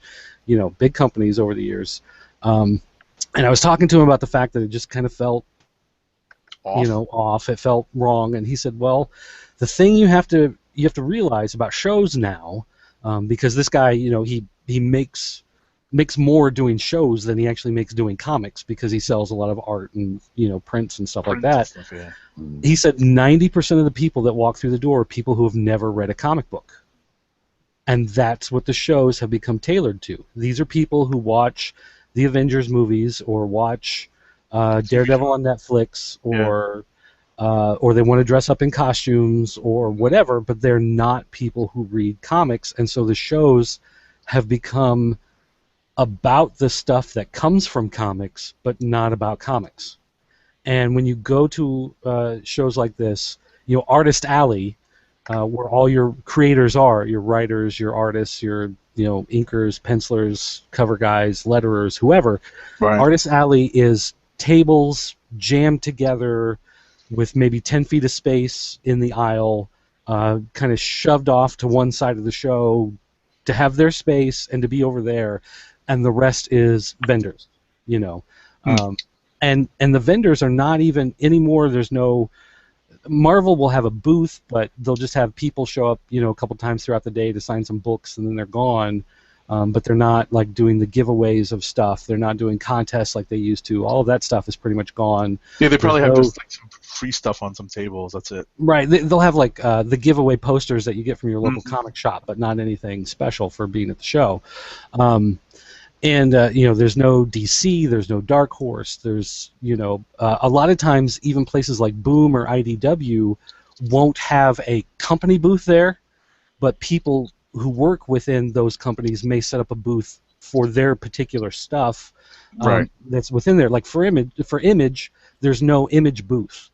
big companies over the years. And I was talking to him about the fact that it just kind of felt, off. It felt wrong. And he said, well, the thing you have to realize about shows now, because this guy, he makes more doing shows than he actually makes doing comics, because he sells a lot of art and prints and stuff like that. Stuff, yeah. He said 90% of the people that walk through the door are people who have never read a comic book, and that's what the shows have become tailored to. These are people who watch the Avengers movies or watch Daredevil on Netflix, or they want to dress up in costumes or whatever, but they're not people who read comics, and so the shows have become about the stuff that comes from comics, but not about comics. And when you go to shows like this, Artist Alley, where all your creators are, your writers, your artists, your inkers, pencilers, cover guys, letterers, whoever. Right. Artist Alley is tables jammed together with maybe 10 feet of space in the aisle, kind of shoved off to one side of the show to have their space and to be over there. And the rest is vendors, and the vendors are not even anymore. There's no Marvel will have a booth, but they'll just have people show up, a couple times throughout the day to sign some books, and then they're gone. But they're not like doing the giveaways of stuff. They're not doing contests like they used to. All of that stuff is pretty much gone. Yeah, they probably have just like some free stuff on some tables. That's it. Right. They'll have like the giveaway posters that you get from your local comic shop, but not anything special for being at the show. And there's no DC, there's no Dark Horse, there's a lot of times even places like Boom or IDW won't have a company booth there, but people who work within those companies may set up a booth for their particular stuff, right, that's within there. Like for Image, there's no Image booth,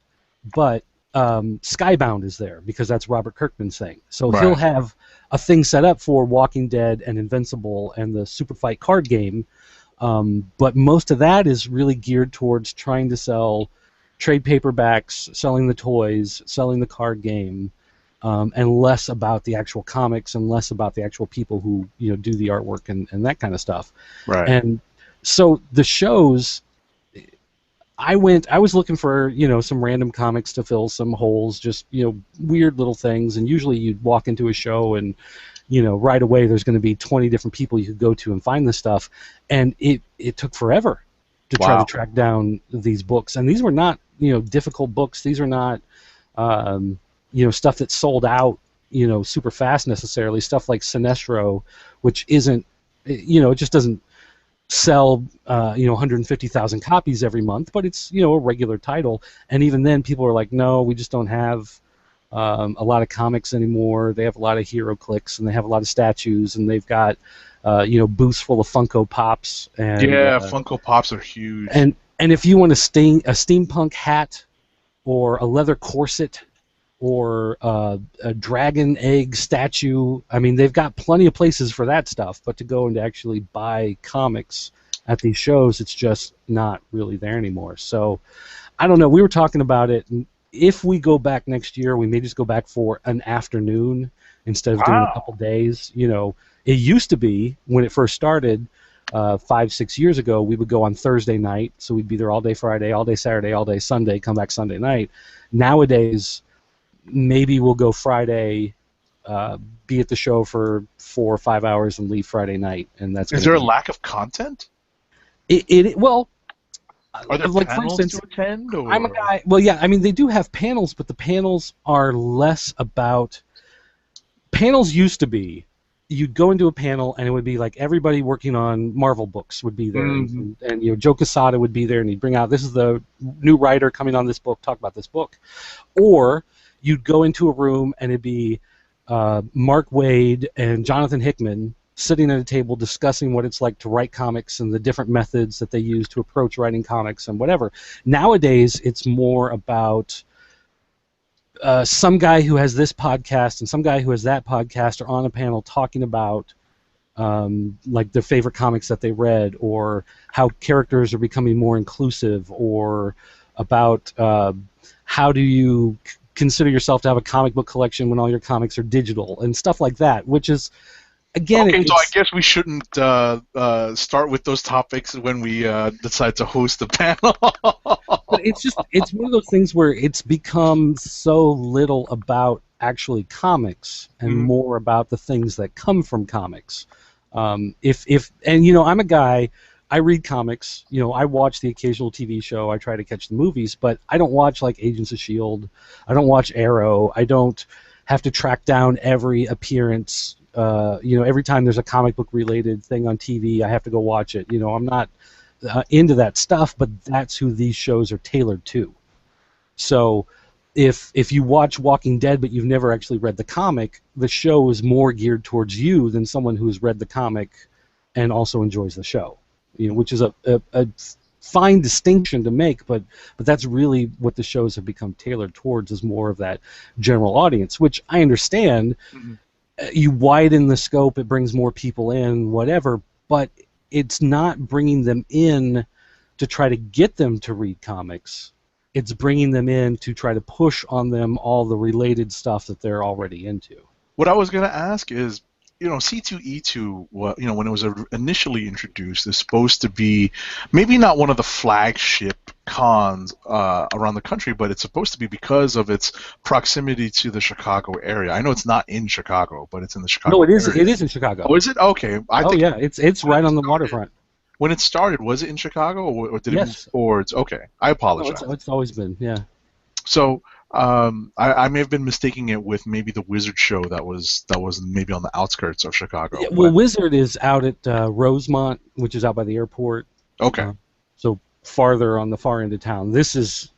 but Skybound is there because that's Robert Kirkman's thing. So he'll have a thing set up for Walking Dead and Invincible and the Super Fight card game, but most of that is really geared towards trying to sell trade paperbacks, selling the toys, selling the card game, and less about the actual comics and less about the actual people who do the artwork and that kind of stuff. Right. And so the shows, I was looking for some random comics to fill some holes, just weird little things, and usually you'd walk into a show and right away there's going to be 20 different people you could go to and find this stuff, and it took forever to try to track down these books. And these were not difficult books. These are not stuff that sold out super fast necessarily. Stuff like Sinestro, which isn't it just doesn't sell 150,000 copies every month, but it's a regular title. And even then people are like, no, we just don't have a lot of comics anymore. They have a lot of hero clicks, and they have a lot of statues, and they've got booths full of Funko Pops. And Funko Pops are huge. And if you want a steampunk hat or a leather corset or a dragon egg statue, I mean, they've got plenty of places for that stuff, but to go and to actually buy comics at these shows, it's just not really there anymore. So I don't know. We were talking about it. And if we go back next year, we may just go back for an afternoon instead of doing a couple days. It used to be, when it first started 5-6 years ago, we would go on Thursday night, so we'd be there all day Friday, all day Saturday, all day Sunday, come back Sunday night. Nowadays, maybe we'll go Friday, be at the show for 4 or 5 hours and leave Friday night, and that's. Is there a lack of content? Well, are there like panels for instance, to attend? Or? I'm a guy. Well, yeah, I mean they do have panels, but the panels are less about. Panels used to be, you'd go into a panel and it would be like everybody working on Marvel books would be there, and Joe Quesada would be there, and he'd bring out, this is the new writer coming on this book, talk about this book. Or you'd go into a room and it'd be Mark Waid and Jonathan Hickman sitting at a table discussing what it's like to write comics and the different methods that they use to approach writing comics and whatever. Nowadays, it's more about some guy who has this podcast and some guy who has that podcast are on a panel talking about like their favorite comics that they read, or how characters are becoming more inclusive, or about how do you consider yourself to have a comic book collection when all your comics are digital and stuff like that, which is, again, okay, so I guess we shouldn't start with those topics when we decide to host a panel. But it's one of those things where it's become so little about actually comics and more about the things that come from comics. And I'm a guy, I read comics, I watch the occasional TV show, I try to catch the movies, but I don't watch like Agents of S.H.I.E.L.D., I don't watch Arrow, I don't have to track down every appearance. Every time there's a comic book related thing on TV, I have to go watch it. I'm not into that stuff, but that's who these shows are tailored to. So if you watch Walking Dead but you've never actually read the comic, the show is more geared towards you than someone who's read the comic and also enjoys the show. Which is a fine distinction to make, but that's really what the shows have become tailored towards, is more of that general audience, which I understand. You widen the scope, it brings more people in, whatever, but it's not bringing them in to try to get them to read comics. It's bringing them in to try to push on them all the related stuff that they're already into. What I was going to ask is, C2E2, when it was initially introduced, is supposed to be maybe not one of the flagship cons around the country, but it's supposed to be because of its proximity to the Chicago area. I know it's not in Chicago, but it's in the Chicago area. No, it is in Chicago. Oh, is it? Okay. Yeah, it's right on the waterfront. When it started, was it in Chicago, or did it move towards? Okay, I apologize. No, it's always been, yeah. So I may have been mistaking it with maybe the Wizard show that was maybe on the outskirts of Chicago. Yeah, well, Wizard is out at Rosemont, which is out by the airport. Okay. So farther on the far end of town. This is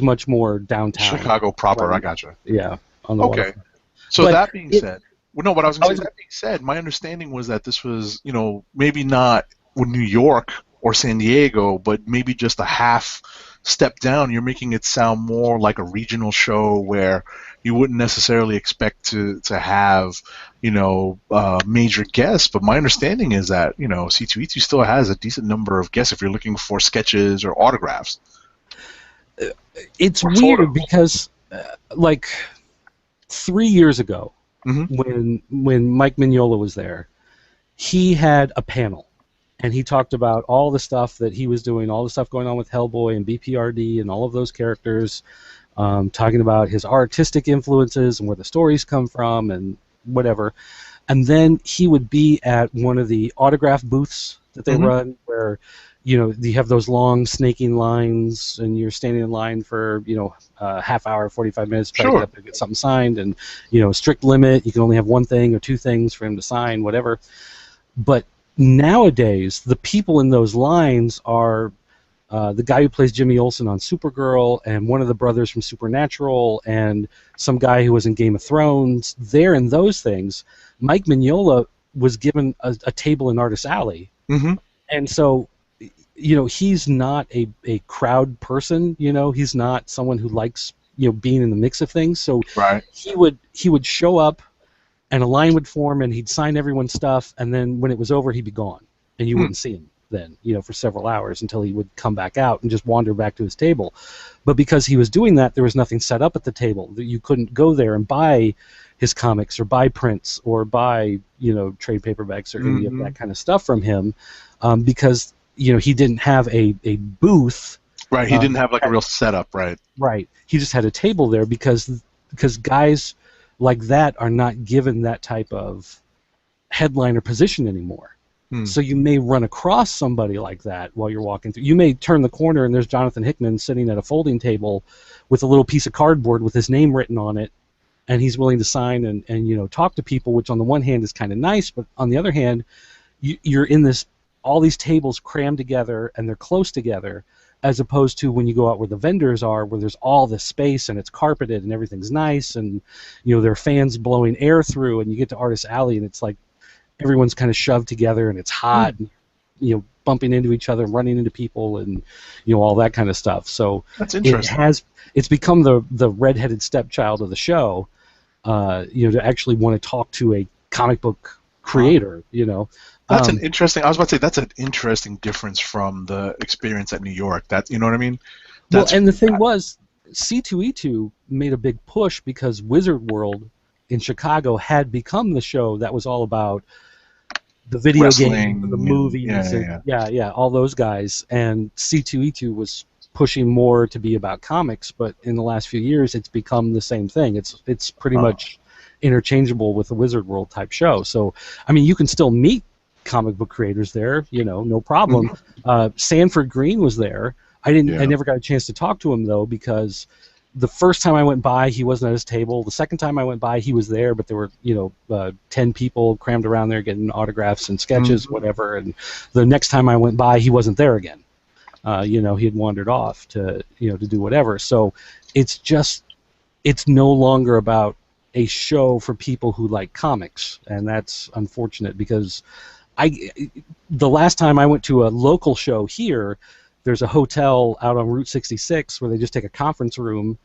much more downtown. Chicago proper. Right. I gotcha. Yeah. On the waterfront. So but that being said, what I was going to say. That being said, my understanding was that this was, maybe not New York or San Diego, but maybe just a half step down. You're making it sound more like a regional show where you wouldn't necessarily expect to have, major guests. But my understanding is that, C2E2 still has a decent number of guests if you're looking for sketches or autographs. It's weird because, 3 years ago, when Mike Mignola was there, he had a panel. And he talked about all the stuff that he was doing, all the stuff going on with Hellboy and BPRD and all of those characters, talking about his artistic influences and where the stories come from and whatever. And then he would be at one of the autograph booths that they run, where you have those long snaking lines and you're standing in line for half hour, 45 minutes to get up and get something signed, and strict limit, you can only have one thing or two things for him to sign, whatever. But nowadays, the people in those lines are the guy who plays Jimmy Olsen on Supergirl, and one of the brothers from Supernatural, and some guy who was in Game of Thrones. They're in those things. Mike Mignola was given a table in Artist Alley, and so he's not a crowd person. He's not someone who likes being in the mix of things. So he would show up, and a line would form, and he'd sign everyone's stuff, and then when it was over, he'd be gone, and you wouldn't see him then, for several hours until he would come back out and just wander back to his table. But because he was doing that, there was nothing set up at the table. You couldn't go there and buy his comics or buy prints or buy, trade paperbacks or any of that kind of stuff from him, because, he didn't have a booth. Right, he didn't have a real setup, right? Right. He just had a table there because guys like that are not given that type of headliner position anymore. So you may run across somebody like that while you're walking through. You may turn the corner and there's Jonathan Hickman sitting at a folding table with a little piece of cardboard with his name written on it, and he's willing to sign and talk to people, which on the one hand is kind of nice, but on the other hand, you're in all these tables crammed together and they're close together, as opposed to when you go out where the vendors are, where there's all this space and it's carpeted and everything's nice, and there are fans blowing air through, and you get to Artist Alley and it's like everyone's kind of shoved together and it's hot, and, bumping into each other and running into people and all that kind of stuff. So that's interesting. It's become the redheaded stepchild of the show, to actually want to talk to a comic book creator. That's an interesting. I was about to say that's an interesting difference from the experience at New York. That you know what I mean? And the thing was, C2E2 made a big push because Wizard World in Chicago had become the show that was all about the video wrestling, game, the movies, all those guys. And C2E2 was pushing more to be about comics, but in the last few years, it's become the same thing. It's pretty much interchangeable with the Wizard World type show. So, I mean, you can still meet comic book creators there, no problem. Sanford Green was there. I never got a chance to talk to him though, because the first time I went by, he wasn't at his table. The second time I went by, he was there, but there were 10 people crammed around there getting autographs and sketches, whatever. And the next time I went by, he wasn't there again. He had wandered off to do whatever. So it's no longer about a show for people who like comics, and that's unfortunate because the last time I went to a local show here, there's a hotel out on Route 66 where they just take a conference room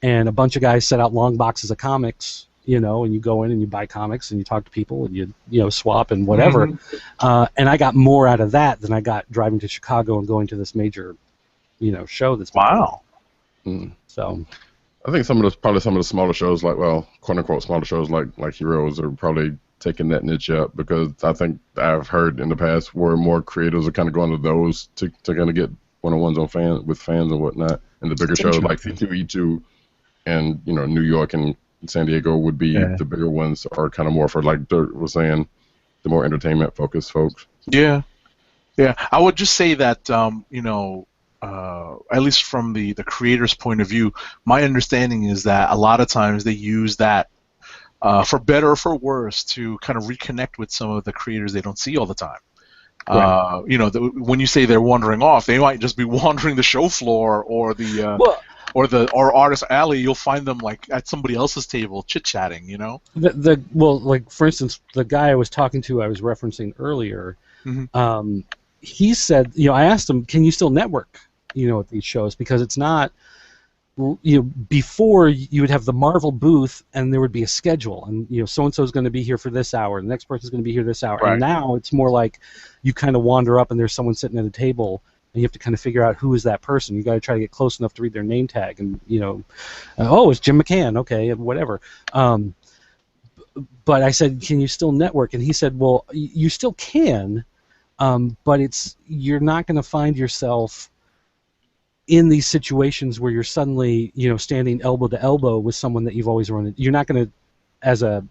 and a bunch of guys set out long boxes of comics, and you go in and you buy comics and you talk to people and you swap and whatever. And I got more out of that than I got driving to Chicago and going to this major, show that's wow. So I think some of the smaller shows, like, well, quote unquote smaller shows like Heroes, are probably taking that niche up, because I think I've heard in the past where more creators are kind of going to those to kind of get one-on-ones with fans and whatnot. And the bigger shows like C2E2 and New York and San Diego would be the bigger ones, are kind of more for, like Dirk was saying, the more entertainment focused folks. Yeah. I would just say that at least from the creator's point of view, my understanding is that a lot of times they use that for better or for worse to kind of reconnect with some of the creators they don't see all the time. Right. When you say they're wandering off, they might just be wandering the show floor or or Artist Alley. You'll find them like at somebody else's table chit-chatting. Like for instance, the guy I was talking to, I was referencing earlier. He said, I asked him, can you still network, at these shows, because it's not. Before you would have the Marvel booth and there would be a schedule, and so and so is going to be here for this hour, the next person's going to be here this hour. Right. And now it's more like you kind of wander up and there's someone sitting at a table and you have to kind of figure out who is that person. You got to try to get close enough to read their name tag, and it's Jim McCann, okay, whatever. But I said, can you still network? And he said, well, you still can, but you're not going to find yourself in these situations where you're suddenly, standing elbow to elbow with someone that you've always run into. You're not going to, as a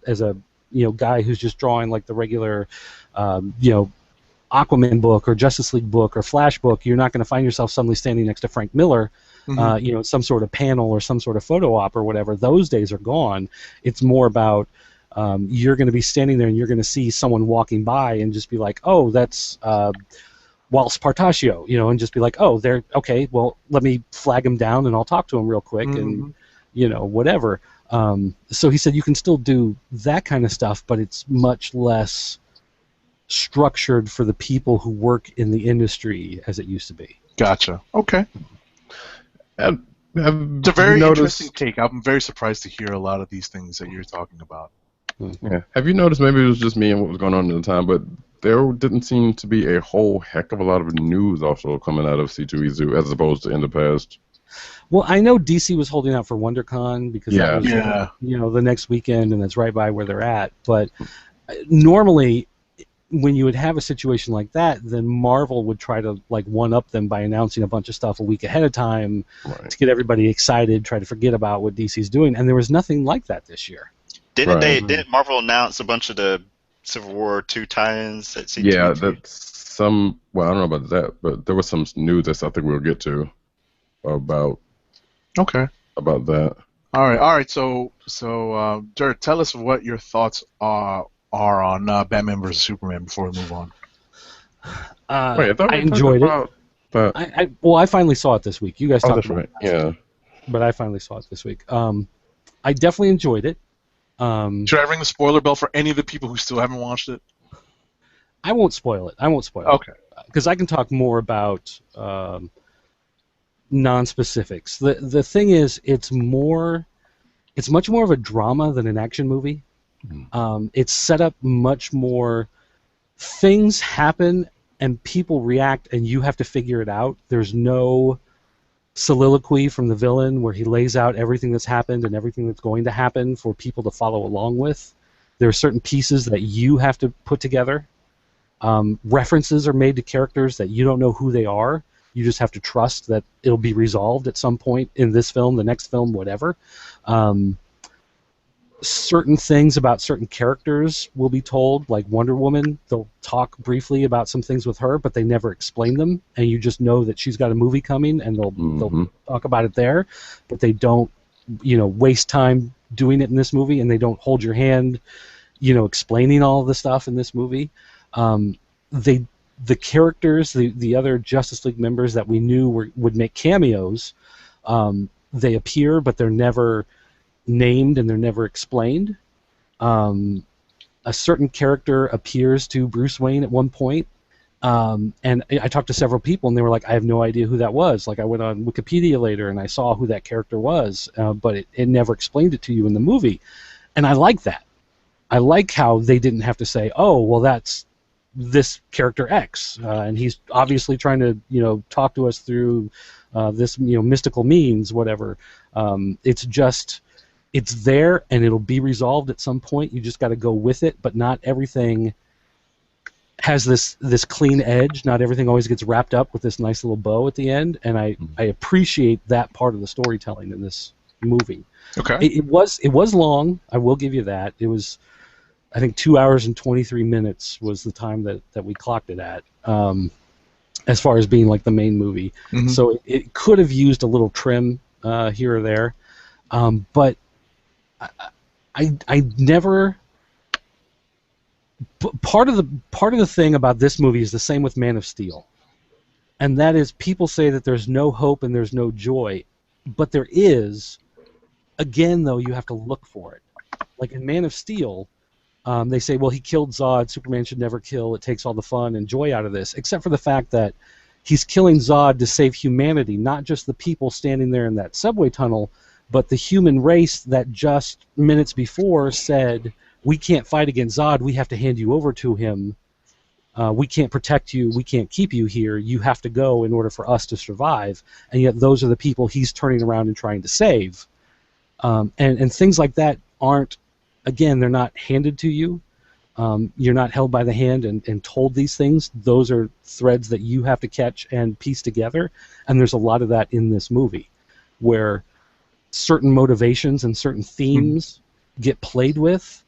guy who's just drawing like the regular, Aquaman book or Justice League book or Flash book, you're not going to find yourself suddenly standing next to Frank Miller, some sort of panel or some sort of photo op or whatever. Those days are gone. It's more about you're going to be standing there and you're going to see someone walking by and just be like, oh, that's Waltz Partaccio, and just be like, oh, they're okay. Well, let me flag him down and I'll talk to him real quick and whatever. So he said you can still do that kind of stuff, but it's much less structured for the people who work in the industry as it used to be. Gotcha. Okay. It's a very interesting take. I'm very surprised to hear a lot of these things that you're talking about. Yeah. Have you noticed, maybe it was just me and what was going on at the time, but there didn't seem to be a whole heck of a lot of news also coming out of C2E2 as opposed to in the past. Well, I know DC was holding out for WonderCon because that was, the next weekend, and that's right by where they're at. But normally, when you would have a situation like that, then Marvel would try to like one-up them by announcing a bunch of stuff a week ahead of time to get everybody excited, try to forget about what DC's doing, and there was nothing like that this year. Didn't Marvel announce a bunch of the Civil War 2 tie-ins at C2E3? Yeah, that's some. Well, I don't know about that, but there was some news that I think we'll get to about that. All right. So, Dirt, tell us what your thoughts are on Batman vs Superman before we move on. Wait, I enjoyed it. I finally saw it this week. You guys talked about it. Yeah. But I finally saw it this week. I definitely enjoyed it. Should I ring the spoiler bell for any of the people who still haven't watched it? I won't spoil it. Okay. Because I can talk more about non-specifics. The thing is, it's much more of a drama than an action movie. It's set up much more. Things happen and people react, and you have to figure it out. There's no soliloquy from the villain where he lays out everything that's happened and everything that's going to happen for people to follow along with. There are certain pieces that you have to put together. References are made to characters that you don't know who they are. You just have to trust that it'll be resolved at some point in this film, the next film, whatever. Certain things about certain characters will be told, like Wonder Woman. They'll talk briefly about some things with her, but they never explain them, and you just know that she's got a movie coming, and they'll talk about it there, but they don't, waste time doing it in this movie, and they don't hold your hand, explaining all of the stuff in this movie. The characters, the other Justice League members that we knew would make cameos, they appear, but they're never named and they're never explained. A certain character appears to Bruce Wayne at one point, and I talked to several people and they were like, I have no idea who that was. Like, I went on Wikipedia later and I saw who that character was, but it never explained it to you in the movie. And I like that. I like how they didn't have to say, oh, well, that's this character X, and he's obviously trying to talk to us through this mystical means, whatever. It's there and it'll be resolved at some point. You just got to go with it, but not everything has this clean edge. Not everything always gets wrapped up with this nice little bow at the end, and I appreciate that part of the storytelling in this movie. Okay. It was long. I will give you that. It was, I think, 2 hours and 23 minutes was the time that we clocked it at, as far as being like the main movie. So it could have used a little trim here or there, but I never. Part of the thing about this movie is the same with Man of Steel, and that is people say that there's no hope and there's no joy, but there is. Again, though, you have to look for it. Like in Man of Steel, they say, well, he killed Zod. Superman should never kill. It takes all the fun and joy out of this, except for the fact that he's killing Zod to save humanity, not just the people standing there in that subway tunnel, but the human race that just minutes before said, we can't fight against Zod, we have to hand you over to him. We can't protect you, we can't keep you here, you have to go in order for us to survive. And yet those are the people he's turning around and trying to save. And things like that aren't, again, they're not handed to you. You're not held by the hand and told these things. Those are threads that you have to catch and piece together. And there's a lot of that in this movie, where certain motivations and certain themes get played with,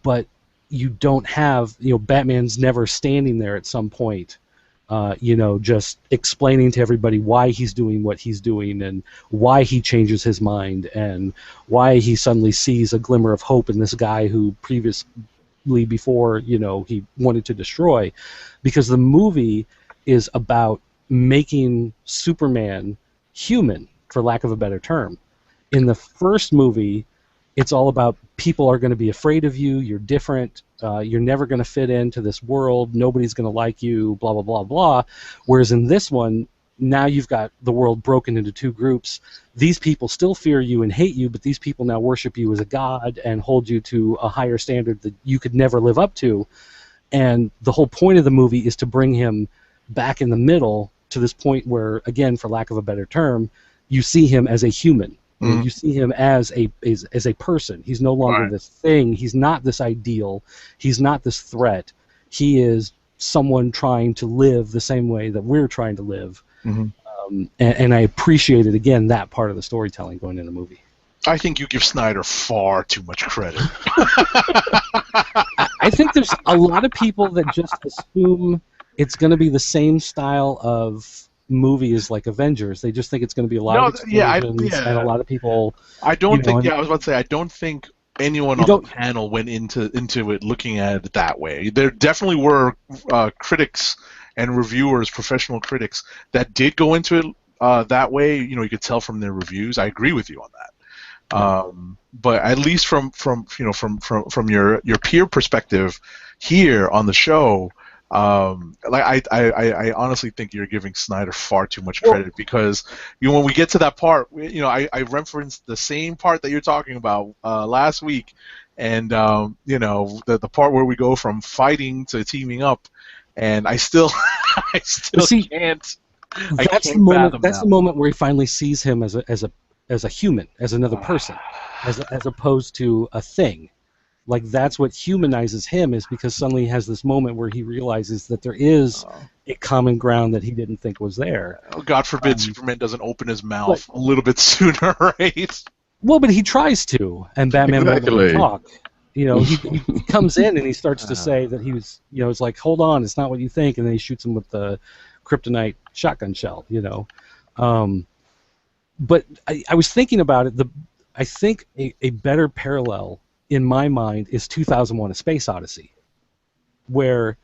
but you don't have, Batman's never standing there at some point, just explaining to everybody why he's doing what he's doing and why he changes his mind and why he suddenly sees a glimmer of hope in this guy who previously before, he wanted to destroy. Because the movie is about making Superman human, for lack of a better term. In the first movie, it's all about people are going to be afraid of you, you're different, you're never going to fit into this world, nobody's going to like you, blah, blah, blah, blah. Whereas in this one, now you've got the world broken into two groups. These people still fear you and hate you, but these people now worship you as a god and hold you to a higher standard that you could never live up to. And the whole point of the movie is to bring him back in the middle to this point where, again, for lack of a better term, you see him as a human. You see him as a person. He's no longer this thing. He's not this ideal. He's not this threat. He is someone trying to live the same way that we're trying to live. And I appreciated, again, that part of the storytelling going in the movie. I think you give Snyder far too much credit. I think there's a lot of people that just assume it's going to be the same style of movie as like Avengers. They just think it's going to be a lot of explosions, and a lot of people. I don't think. I was about to say I don't think anyone on the panel went into it looking at it that way. There definitely were critics and reviewers, professional critics, that did go into it that way. You could tell from their reviews. I agree with you on that. But at least from your peer perspective here on the show, I honestly think you're giving Snyder far too much credit because when we get to that part, I referenced the same part that you're talking about last week, and the part where we go from fighting to teaming up, and I still can't. That's the moment where he finally sees him as a human, as another person, as opposed to a thing. Like, that's what humanizes him, is because suddenly he has this moment where he realizes that there is a common ground that he didn't think was there. Oh, God forbid Superman doesn't open his mouth a little bit sooner, right? Well, but he tries to, and Batman won't let him talk. He comes in and he starts to say that he was, it's like, hold on, it's not what you think, and then he shoots him with the kryptonite shotgun shell, But I was thinking about it. I think a better parallel in my mind is 2001: A Space Odyssey, where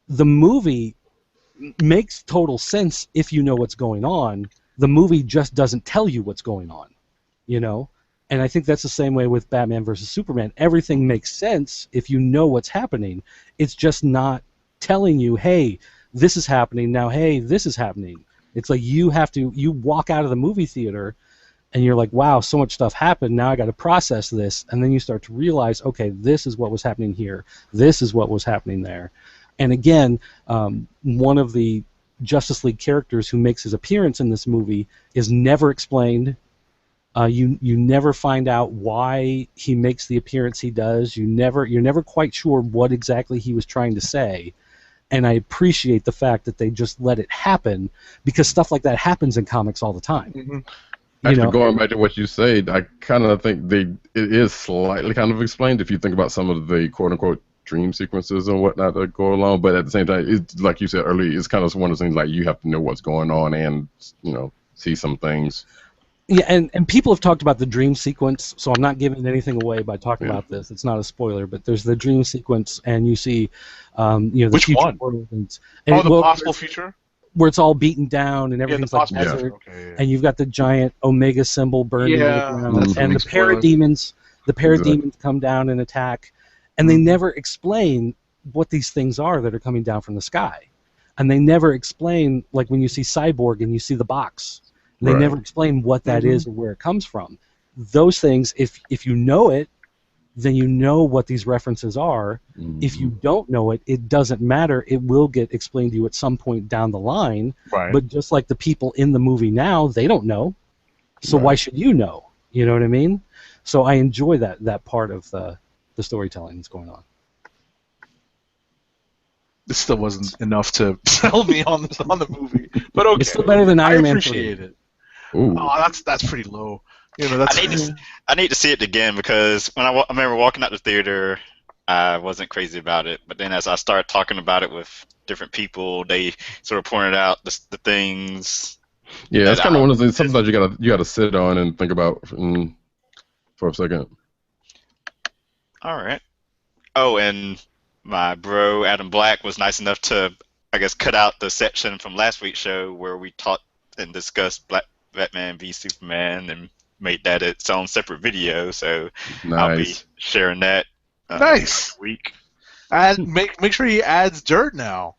the movie makes total sense if you know what's going on. The movie just doesn't tell you what's going on, And I think that's the same way with Batman versus Superman. Everything makes sense if you know what's happening. It's just not telling you, hey, this is happening now. Hey, this is happening. It's like you walk out of the movie theater and you're like, wow, so much stuff happened. Now I got to process this. And then you start to realize, okay, this is what was happening here. This is what was happening there. And again, one of the Justice League characters who makes his appearance in this movie is never explained. You never find out why he makes the appearance he does. You're never quite sure what exactly he was trying to say. And I appreciate the fact that they just let it happen, because stuff like that happens in comics all the time. Mm-hmm. Actually, going back to what you said, I kind of think it is slightly kind of explained if you think about some of the quote-unquote dream sequences and whatnot that go along. But at the same time, it's like you said earlier, it's kind of one of those things like you have to know what's going on and see some things. Yeah, and people have talked about the dream sequence, so I'm not giving anything away by talking about this. It's not a spoiler, but there's the dream sequence, and you see, the Which future one? world. The possible future? Where it's all beaten down and everything's like desert, and you've got the giant Omega symbol burned into the ground, and the parademons. The parademons come down and attack, and they never explain what these things are that are coming down from the sky, and they never explain, like when you see Cyborg and you see the box. They never explain what that is or where it comes from. Those things, if you know it, then you know what these references are. Mm-hmm. If you don't know it, it doesn't matter. It will get explained to you at some point down the line. Right. But just like the people in the movie now, they don't know. So why should you know? You know what I mean? So I enjoy that part of the storytelling that's going on. This still wasn't enough to sell me on the movie, but okay. It's still better than Iron Man 3. I appreciate it. Ooh. Oh, that's pretty low. I need to see it again, because when I remember walking out the theater, I wasn't crazy about it. But then as I started talking about it with different people, they sort of pointed out the things. Yeah, it's kind of one of the things. Sometimes you gotta sit on and think about for a second. All right. Oh, and my bro Adam Black was nice enough to, I guess, cut out the section from last week's show where we talked and discussed Batman v Superman and made that its own separate video. So I'll be sharing that next week. Make sure he adds dirt now.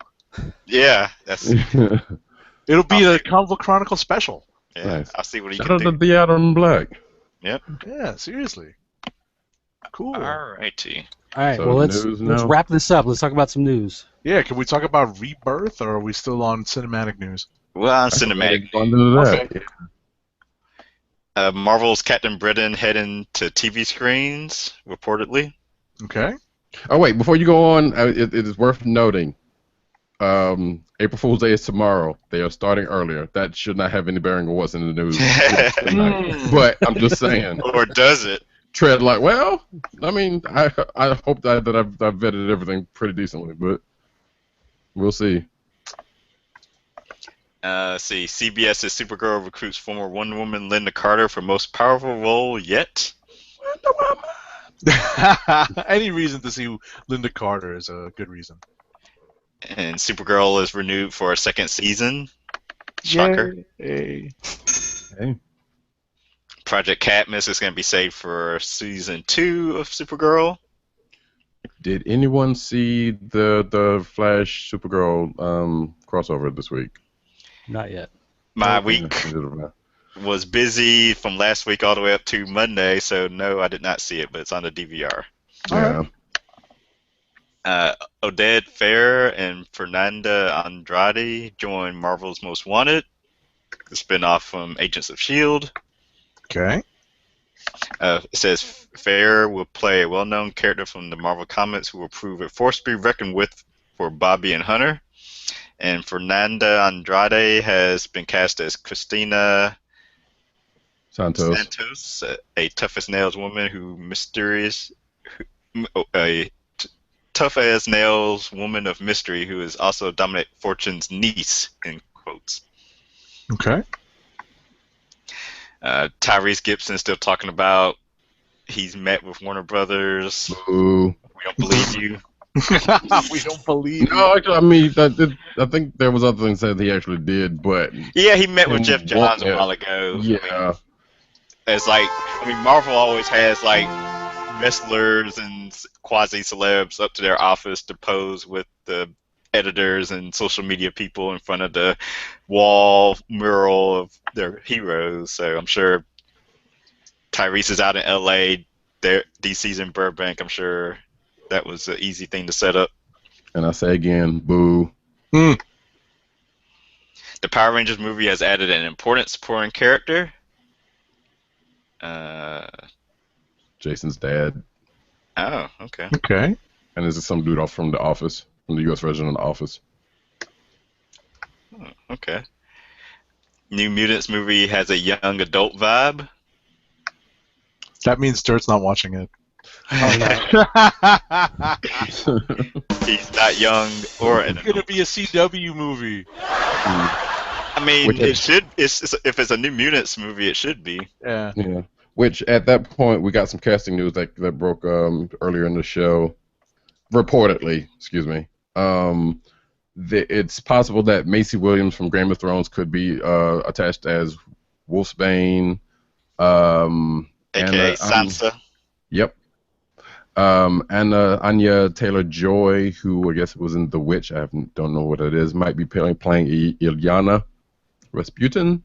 Yeah, that's. It'll be the Chronicles special. Yeah, nice. I'll see what he Shout can out do. to the Adam Black. Yep. Yeah, seriously. Cool. Alrighty. All right. So well, let's wrap this up. Let's talk about some news. Yeah. Can we talk about Rebirth, or are we still on cinematic news? Well, on cinematic. Okay. Marvel's Captain Britain heading to TV screens, reportedly. Okay. Oh wait, before you go on, it is worth noting. April Fool's Day is tomorrow. They are starting earlier. That should not have any bearing on what's in the news tonight. But I'm just saying. Or does it? Tread like, well, I mean, I hope that I've vetted everything pretty decently, but we'll see. See, CBS's Supergirl recruits former Wonder Woman Linda Carter for most powerful role yet. Any reason to see Linda Carter is a good reason. And Supergirl is renewed for a second season. Shocker. Yay. Hey. Project Cadmus is going to be saved for season 2 of Supergirl. Did anyone see the Flash Supergirl crossover this week? Not yet. My week was busy from last week all the way up to Monday, so no, I did not see it, but it's on the DVR. Yeah. Oded Fehr and Fernanda Andrade join Marvel's Most Wanted, the spin-off from Agents of S.H.I.E.L.D. Okay. It says Fehr will play a well-known character from the Marvel Comics who will prove a force to be reckoned with for Bobby and Hunter. And Fernanda Andrade has been cast as Christina Santos, a tough-as-nails woman tough-as-nails woman of mystery who is also Dominic Fortune's niece, in quotes. Okay. Tyrese Gibson still talking about he's met with Warner Brothers. Ooh. We don't believe you. We don't believe. No, actually, I mean, I think there was other things that he actually did, but Yeah, he met with Jeff Johns a while ago. Yeah. I mean, it's like, Marvel always has like wrestlers and quasi celebs up to their office to pose with the editors and social media people in front of the wall mural of their heroes. So I'm sure Tyrese is out in LA, DC's in Burbank. I'm sure that was an easy thing to set up. And I say again, boo. The Power Rangers movie has added an important supporting character. Jason's dad. Oh, okay. Okay. And this is some dude off from The Office, from the U.S. version of The Office. Oh, okay. New Mutants movie has a young adult vibe. That means Dirt's not watching it. He's not young or an It's gonna be a CW movie. I mean, it should. If it's a New Mutants movie, it should be. Yeah. Yeah. Which at that point we got some casting news that broke earlier in the show. Reportedly, excuse me. It's possible that Macy Williams from Game of Thrones could be attached as Wolfsbane. AKA Sansa. Yep. And Anya Taylor-Joy, who I guess was in The Witch, don't know what it is, might be playing Ilyana Rasputin.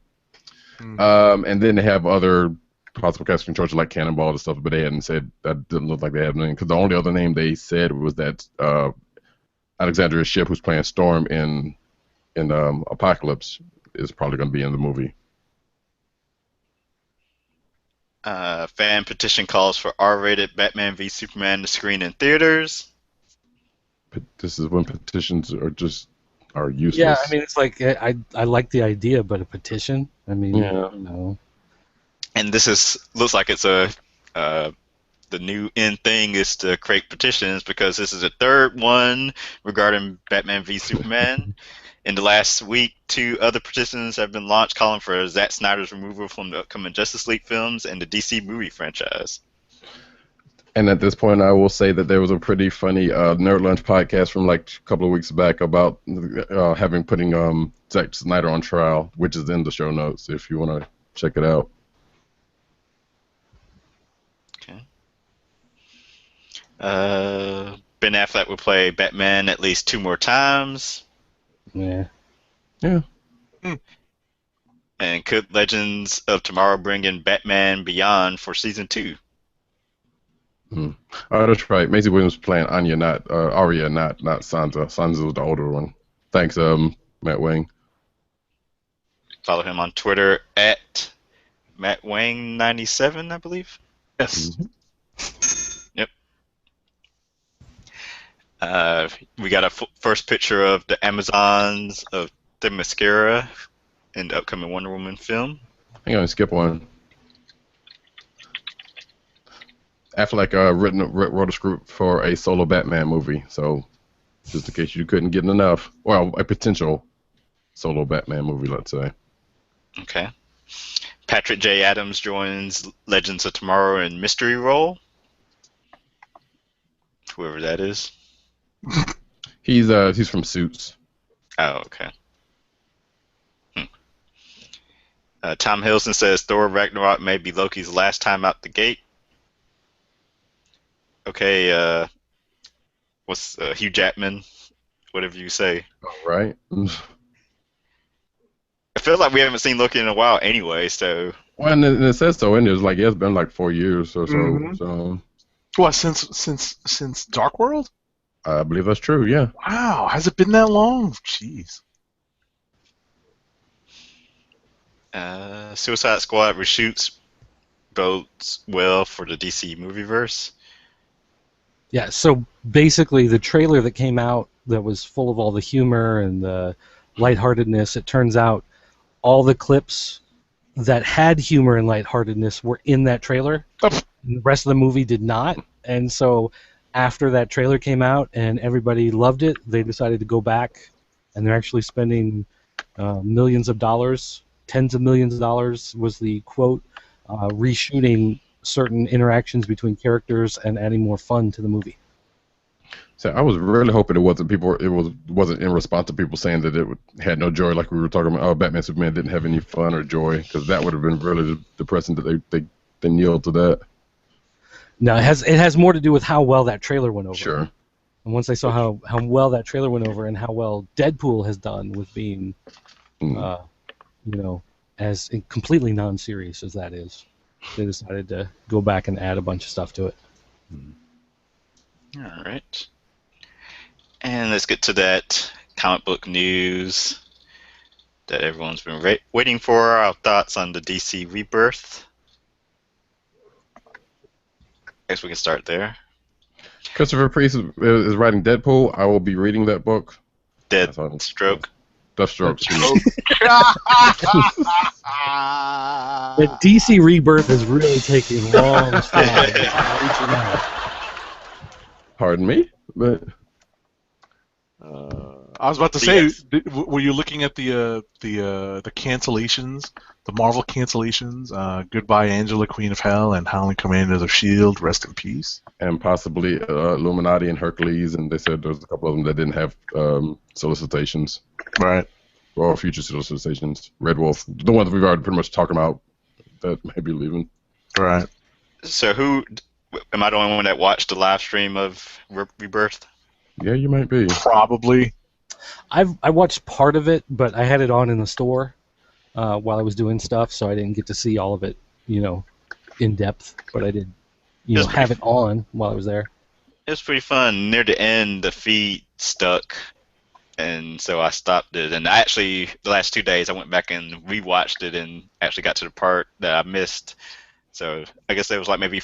And then they have other possible casting choices like Cannonball and stuff, but they hadn't said, that didn't look like they had name, because the only other name they said was that Alexandria Shipp, who's playing Storm in Apocalypse, is probably going to be in the movie. Fan petition calls for R-rated Batman v Superman to screen in theaters. But this is when petitions are useless. Yeah, I mean, it's like I like the idea, but a petition. I mean, Yeah. no. And this looks like it's the new in thing is to create petitions, because this is the third one regarding Batman v Superman. In the last week, 2 other petitions have been launched calling for Zack Snyder's removal from the upcoming Justice League films and the DC movie franchise. And at this point, I will say that there was a pretty funny Nerd Lunch podcast from like a couple of weeks back about putting Zack Snyder on trial, which is in the show notes if you want to check it out. Okay. Ben Affleck will play Batman at least 2 more times. Yeah. Yeah. And could Legends of Tomorrow bring in Batman Beyond for season 2? Oh, that's right. Maisie Williams playing Anya, not Arya, not Sansa. Sansa was the older one. Thanks, Matt Wang. Follow him on Twitter at MattWang97, I believe. Yes. Yep. We got a first picture of the Amazons of Themyscira in the upcoming Wonder Woman film. I'm going to skip one. Affleck wrote a script for a solo Batman movie, so just in case you couldn't get enough, well, a potential solo Batman movie, let's say. Okay. Patrick J. Adams joins Legends of Tomorrow in mystery role. Whoever that is. He's from Suits. Oh, okay. Tom Hiddleston says Thor Ragnarok may be Loki's last time out the gate. Okay, what's Hugh Jackman? Whatever you say. All right. I feel like we haven't seen Loki in a while anyway, so. Well, and it says so in there. It's like it's been like 4 years or so. Mm-hmm. So. What, since Dark World? I believe that's true. Yeah. Wow, has it been that long? Jeez. Suicide Squad reshoots bodes well for the DC movieverse. Yeah, so basically the trailer that came out that was full of all the humor and the lightheartedness, it turns out all the clips that had humor and lightheartedness were in that trailer. Oh. The rest of the movie did not. And so after that trailer came out and everybody loved it, they decided to go back, and they're actually spending millions of dollars, tens of millions of dollars was the quote, reshooting certain interactions between characters and adding more fun to the movie. So I was really hoping it wasn't in response to people saying that it had no joy, like we were talking about. Oh, Batman Superman didn't have any fun or joy, because that would have been really depressing that they kneeled to that. No, it has more to do with how well that trailer went over. Sure. And once they saw how well that trailer went over and how well Deadpool has done with being, as completely non-serious as that is, they decided to go back and add a bunch of stuff to it. All right. And let's get to that comic book news that everyone's been waiting for. Our thoughts on the DC Rebirth. I guess we can start there. Christopher Priest is writing Deadpool. I will be reading that book. Deathstroke. Deathstroke. The DC Rebirth is really taking long time. Pardon me? But I was about to say, were you looking at the cancellations, the Marvel cancellations? Goodbye, Angela, Queen of Hell, and Howling Commanders of S.H.I.E.L.D., rest in peace. And possibly Illuminati and Hercules, and they said there's a couple of them that didn't have solicitations. Right. Or future solicitations. Red Wolf, the ones we've already pretty much talked about, that may be leaving. Right. So am I the only one that watched the live stream of Rebirth? Yeah, you might be. Probably. I watched part of it, but I had it on in the store while I was doing stuff, so I didn't get to see all of it, in depth. But I did, have it on while I was there. It was pretty fun. Near the end, the feed stuck, and so I stopped it. And actually, the last 2 days, I went back and rewatched it and actually got to the part that I missed. So I guess there was like maybe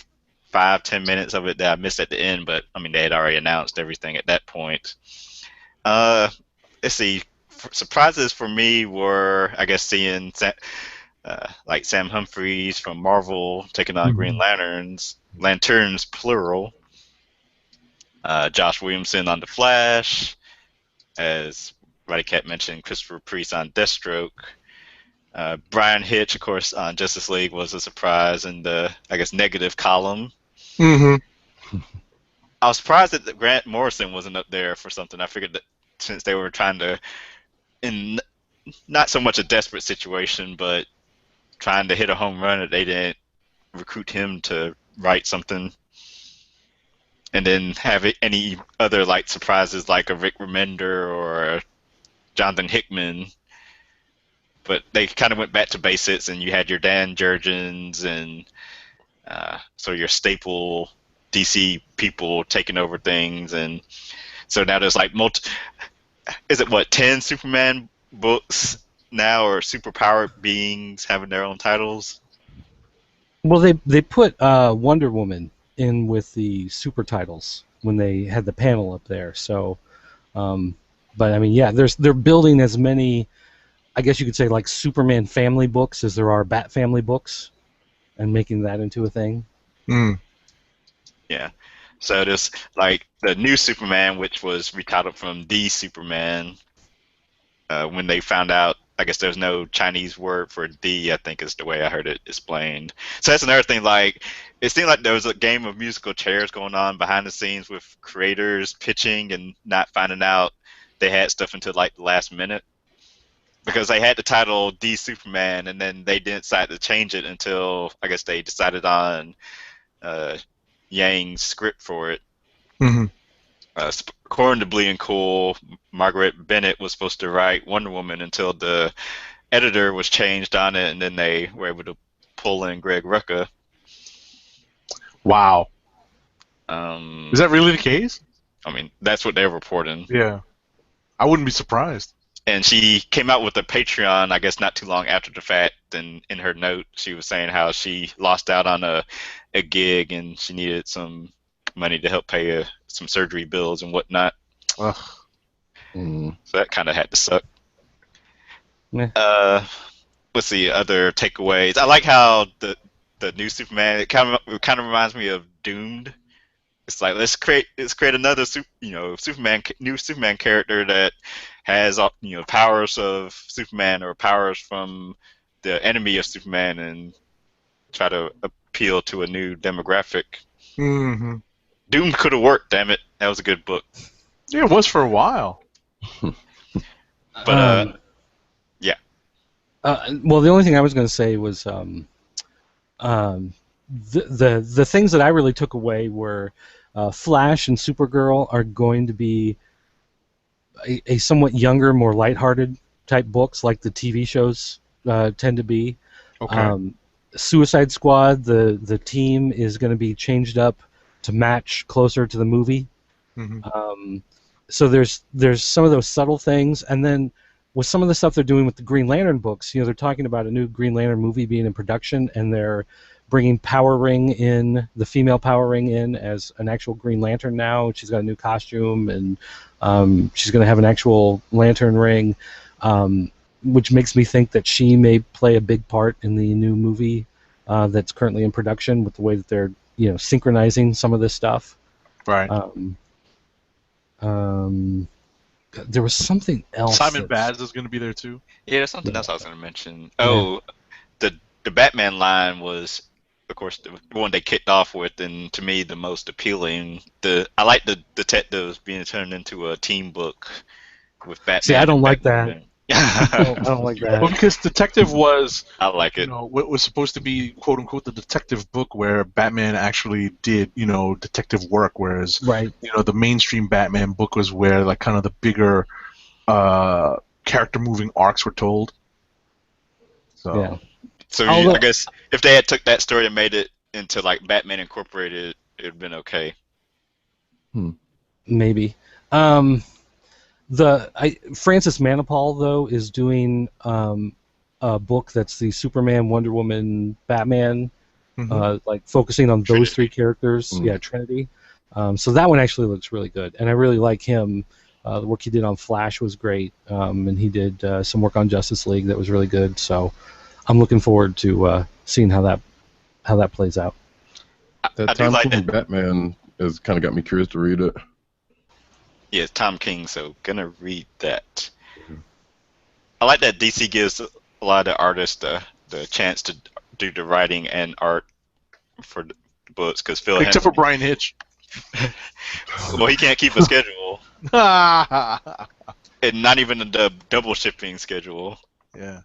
5-10 minutes of it that I missed at the end, but I mean they had already announced everything at that point. Let's see. Surprises for me were, I guess, seeing like Sam Humphries from Marvel taking on Green Lanterns plural. Josh Williamson on The Flash, as Roddy Cat mentioned, Christopher Priest on Deathstroke. Brian Hitch, of course, on Justice League was a surprise in the, I guess, negative column. Mm-hmm. I was surprised that Grant Morrison wasn't up there for something. I figured that since they were trying to, in not so much a desperate situation, but trying to hit a home run, that they didn't recruit him to write something. And then have any other like surprises like a Rick Remender or a Jonathan Hickman. But they kind of went back to basics, and you had your Dan Jurgens and so your staple DC people taking over things, and so now there's like 10 Superman books now, or superpowered beings having their own titles? Well, they put Wonder Woman in with the super titles, when they had the panel up there. So, but I mean, yeah, they're building as many, I guess you could say, like Superman family books as there are Bat family books, and making that into a thing. Mm. Yeah. So there's like the new Superman, which was retitled from the Superman. When they found out, I guess there's no Chinese word for "the," I think is the way I heard it explained. So that's another thing. Like, it seemed like there was a game of musical chairs going on behind the scenes with creators pitching and not finding out they had stuff until like the last minute, because they had the title "The Superman" and then they didn't decide to change it until I guess they decided on Yang's script for it. Mm-hmm. According to Bleeding Cool, Margaret Bennett was supposed to write Wonder Woman until the editor was changed on it, and then they were able to pull in Greg Rucka. Wow. Is that really the case? I mean, that's what they're reporting. Yeah. I wouldn't be surprised. And she came out with a Patreon, I guess, not too long after the fact. And in her note, she was saying how she lost out on a gig and she needed some money to help pay some surgery bills and whatnot. Ugh. So that kind of had to suck. Yeah. What's the other takeaways? I like how the new Superman, it kind of reminds me of Doomed. It's like let's create another new Superman character that has powers of Superman or powers from the enemy of Superman, and try to appeal to a new demographic. Mm-hmm. Doom could have worked. Damn it, that was a good book. Yeah, it was for a while. But yeah. Well, the only thing I was going to say was the things that I really took away were Flash and Supergirl are going to be a somewhat younger, more lighthearted type books, like the TV shows tend to be. Okay. Suicide Squad, the team is going to be changed up to match closer to the movie. Mm-hmm. So there's some of those subtle things, and then with some of the stuff they're doing with the Green Lantern books, they're talking about a new Green Lantern movie being in production, and they're bringing Power Ring in, the female Power Ring in as an actual Green Lantern now. She's got a new costume, and she's going to have an actual lantern ring, which makes me think that she may play a big part in the new movie that's currently in production, with the way that they're synchronizing some of this stuff. Right. There was something else. Simon Baz is going to be there too. Yeah, there's something else I was going to mention. Oh, the Batman line was, of course, the one they kicked off with, and to me the most appealing. I like the detectives being turned into a team book with Batman. See, I don't like Batman. that. I don't like that. Well, because Detective was, I like it. What was supposed to be quote unquote the detective book where Batman actually did, detective work, whereas, right. The mainstream Batman book was where like kind of the bigger character moving arcs were told. So. Yeah. So I guess if they had took that story and made it into like Batman Incorporated, it would have been okay. Maybe. Francis Manapul though is doing a book that's the Superman, Wonder Woman, Batman, like focusing on those three characters. Yeah, Trinity. So that one actually looks really good, and I really like him. The work he did on Flash was great, and he did some work on Justice League that was really good. So I'm looking forward to seeing how that plays out. That Tom King Batman has kind of got me curious to read it. Yeah, Tom King, so gonna read that. I like that DC gives a lot of artists the chance to do the writing and art for the books, because Phil except for Brian Hitch. Well, he can't keep a schedule. And not even a double shipping schedule. Yeah.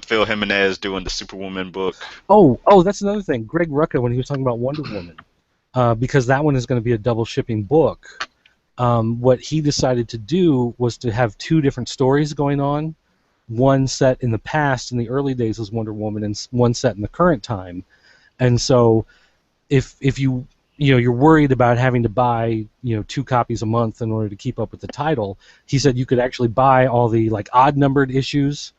Phil Jimenez doing the Superwoman book. Oh, that's another thing. Greg Rucka, when he was talking about Wonder Woman, because that one is going to be a double shipping book. What he decided to do was to have two different stories going on. One set in the past, in the early days, was Wonder Woman, and one set in the current time. And so, if you're worried about having to buy 2 copies a month in order to keep up with the title, he said you could actually buy all the like odd numbered issues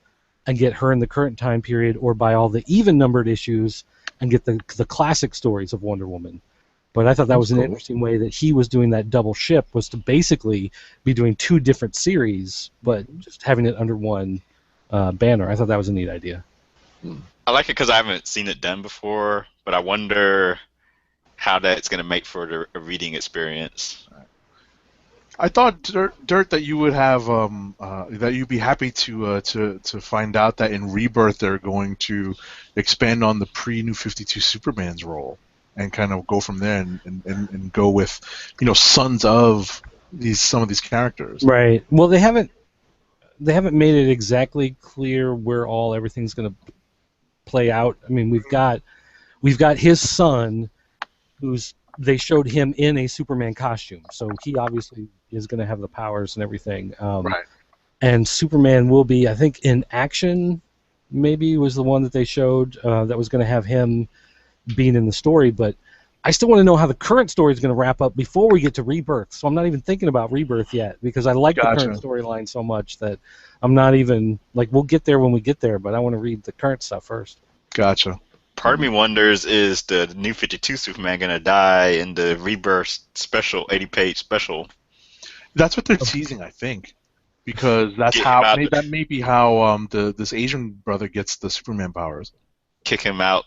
and get her in the current time period, or buy all the even numbered issues and get the classic stories of Wonder Woman. But I thought that That's was an cool. interesting way that he was doing that double ship, was to basically be doing 2 different series, but just having it under one banner. I thought that was a neat idea. I like it because I haven't seen it done before, but I wonder how that's going to make for a reading experience. I thought, Dirt, that you would have that you'd be happy to find out that in Rebirth they're going to expand on the pre-New 52 Superman's role and kind of go from there and go with, sons of some of these characters. Right. Well, they haven't made it exactly clear where everything's going to play out. I mean, we've got his son, they showed him in a Superman costume, so he obviously is going to have the powers and everything. Right. And Superman will be, I think, in action. Maybe was the one that they showed that was going to have him being in the story, but I still want to know how the current story is going to wrap up before we get to Rebirth. So I'm not even thinking about Rebirth yet, because I like the current storyline so much that I'm not even, like, we'll get there when we get there, but I want to read the current stuff first. Gotcha. Part of me wonders, is the New 52 Superman going to die in the Rebirth special, 80-page special? That's what they're teasing, I think, because that may be how this Asian brother gets the Superman powers. Kick him out,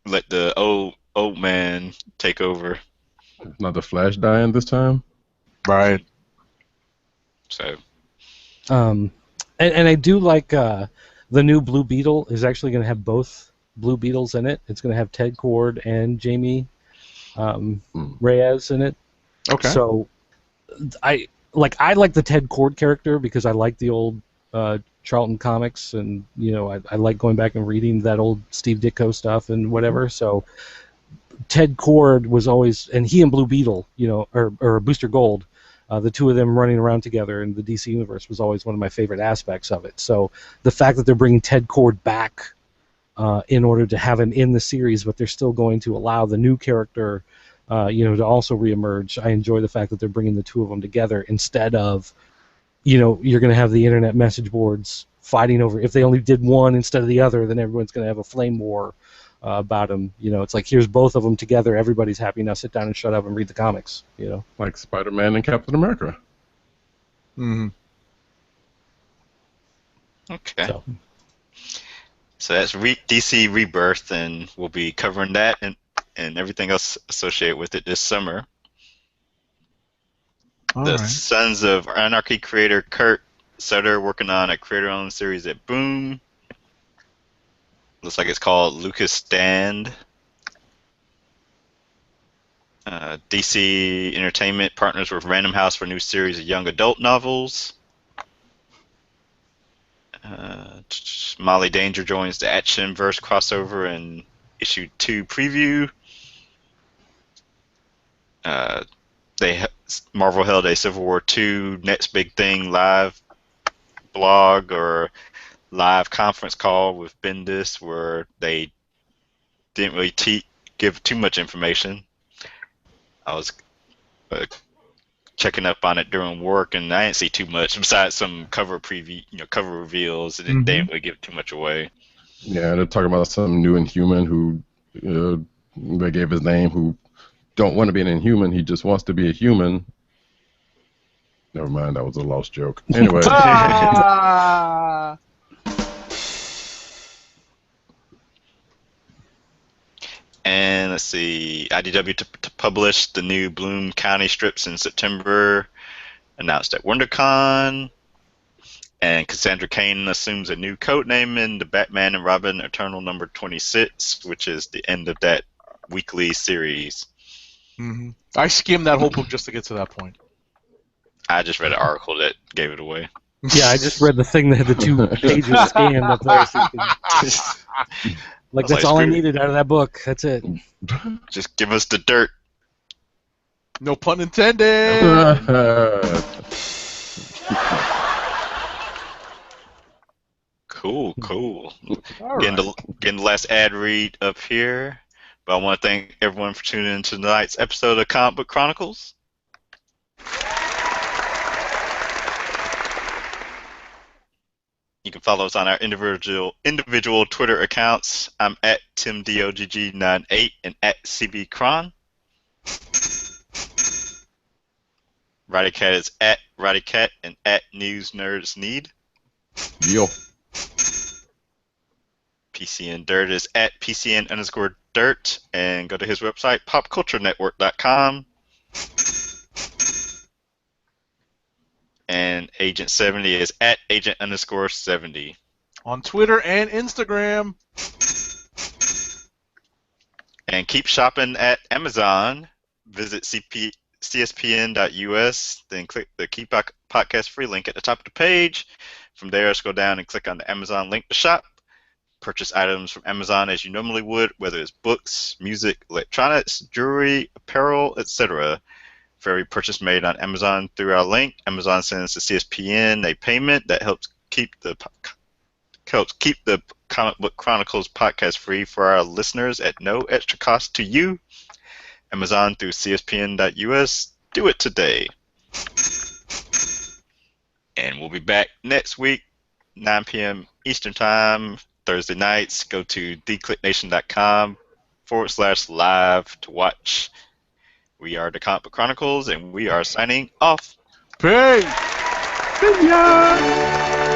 let the old man take over. Not the Flash dying this time? Right. So. And I do like the new Blue Beetle is actually going to have both Blue Beetles in it. It's going to have Ted Kord and Jamie Reyes in it. Okay. So I like the Ted Kord character because I like the old Charlton comics, and I like going back and reading that old Steve Ditko stuff and whatever. So Ted Kord was always, and he and Blue Beetle, or Booster Gold, the two of them running around together in the DC universe was always one of my favorite aspects of it. So the fact that they're bringing Ted Kord back in order to have him in the series, but they're still going to allow the new character, to also reemerge. I enjoy the fact that they're bringing the two of them together instead of, you're going to have the internet message boards fighting over, if they only did one instead of the other, then everyone's going to have a flame war about them. It's like, here's both of them together. Everybody's happy. Now sit down and shut up and read the comics. Like Spider-Man and Captain America. Mm-hmm. Okay. So that's DC Rebirth, and we'll be covering that and everything else associated with it this summer. The Sons of Anarchy creator Kurt Sutter working on a creator-owned series at Boom. Looks like it's called Lucas Stand. DC Entertainment partners with Random House for a new series of young adult novels. Molly Danger joins the Actionverse crossover in issue 2 preview. Marvel held a Civil War II Next Big Thing live blog or live conference call with Bendis where they didn't really give too much information. I was checking up on it during work, and I didn't see too much besides some cover preview, cover reveals, and they didn't really give too much away. Yeah, they're talking about some new Inhuman who they gave his name, who don't want to be an Inhuman. He just wants to be a human. Never mind, that was a lost joke. Anyway. And let's see, IDW to publish the new Bloom County strips in September, announced at WonderCon. And Cassandra Cain assumes a new code name in the Batman and Robin Eternal number 26, which is the end of that weekly series. Mm-hmm. I skimmed that whole book just to get to that point. I just read an article that gave it away. Yeah, I just read the thing that had the 2 pages scanned up there. So that's all I needed out of that book. That's it. Just give us the dirt. No pun intended. Cool. All Getting the last ad read up here. But I want to thank everyone for tuning in to tonight's episode of Comic Book Chronicles. You can follow us on our individual Twitter accounts. I'm at TimDOGG98 and at CBCron. RowdyCat is at RowdyCat and at News Nerds Need. Yo. PCN Dirt is at PCN_Dirt, and go to his website, popculturenetwork.com. And Agent 70 is at Agent_70. On Twitter and Instagram. And keep shopping at Amazon. Visit CSPN.us, then click the Keep Podcast Free link at the top of the page. From there, scroll down and click on the Amazon link to shop. Purchase items from Amazon as you normally would, whether it's books, music, electronics, jewelry, apparel, etc. For every purchase made on Amazon through our link, Amazon sends to CSPN a payment that helps keep the Comic Book Chronicles podcast free for our listeners at no extra cost to you. Amazon through CSPN.us. Do it today. And we'll be back next week, 9 p.m. Eastern Time, Thursday nights. Go to theclicknation.com/live to watch. We are the Comic Book Chronicles, and we are signing off. Peace. See ya!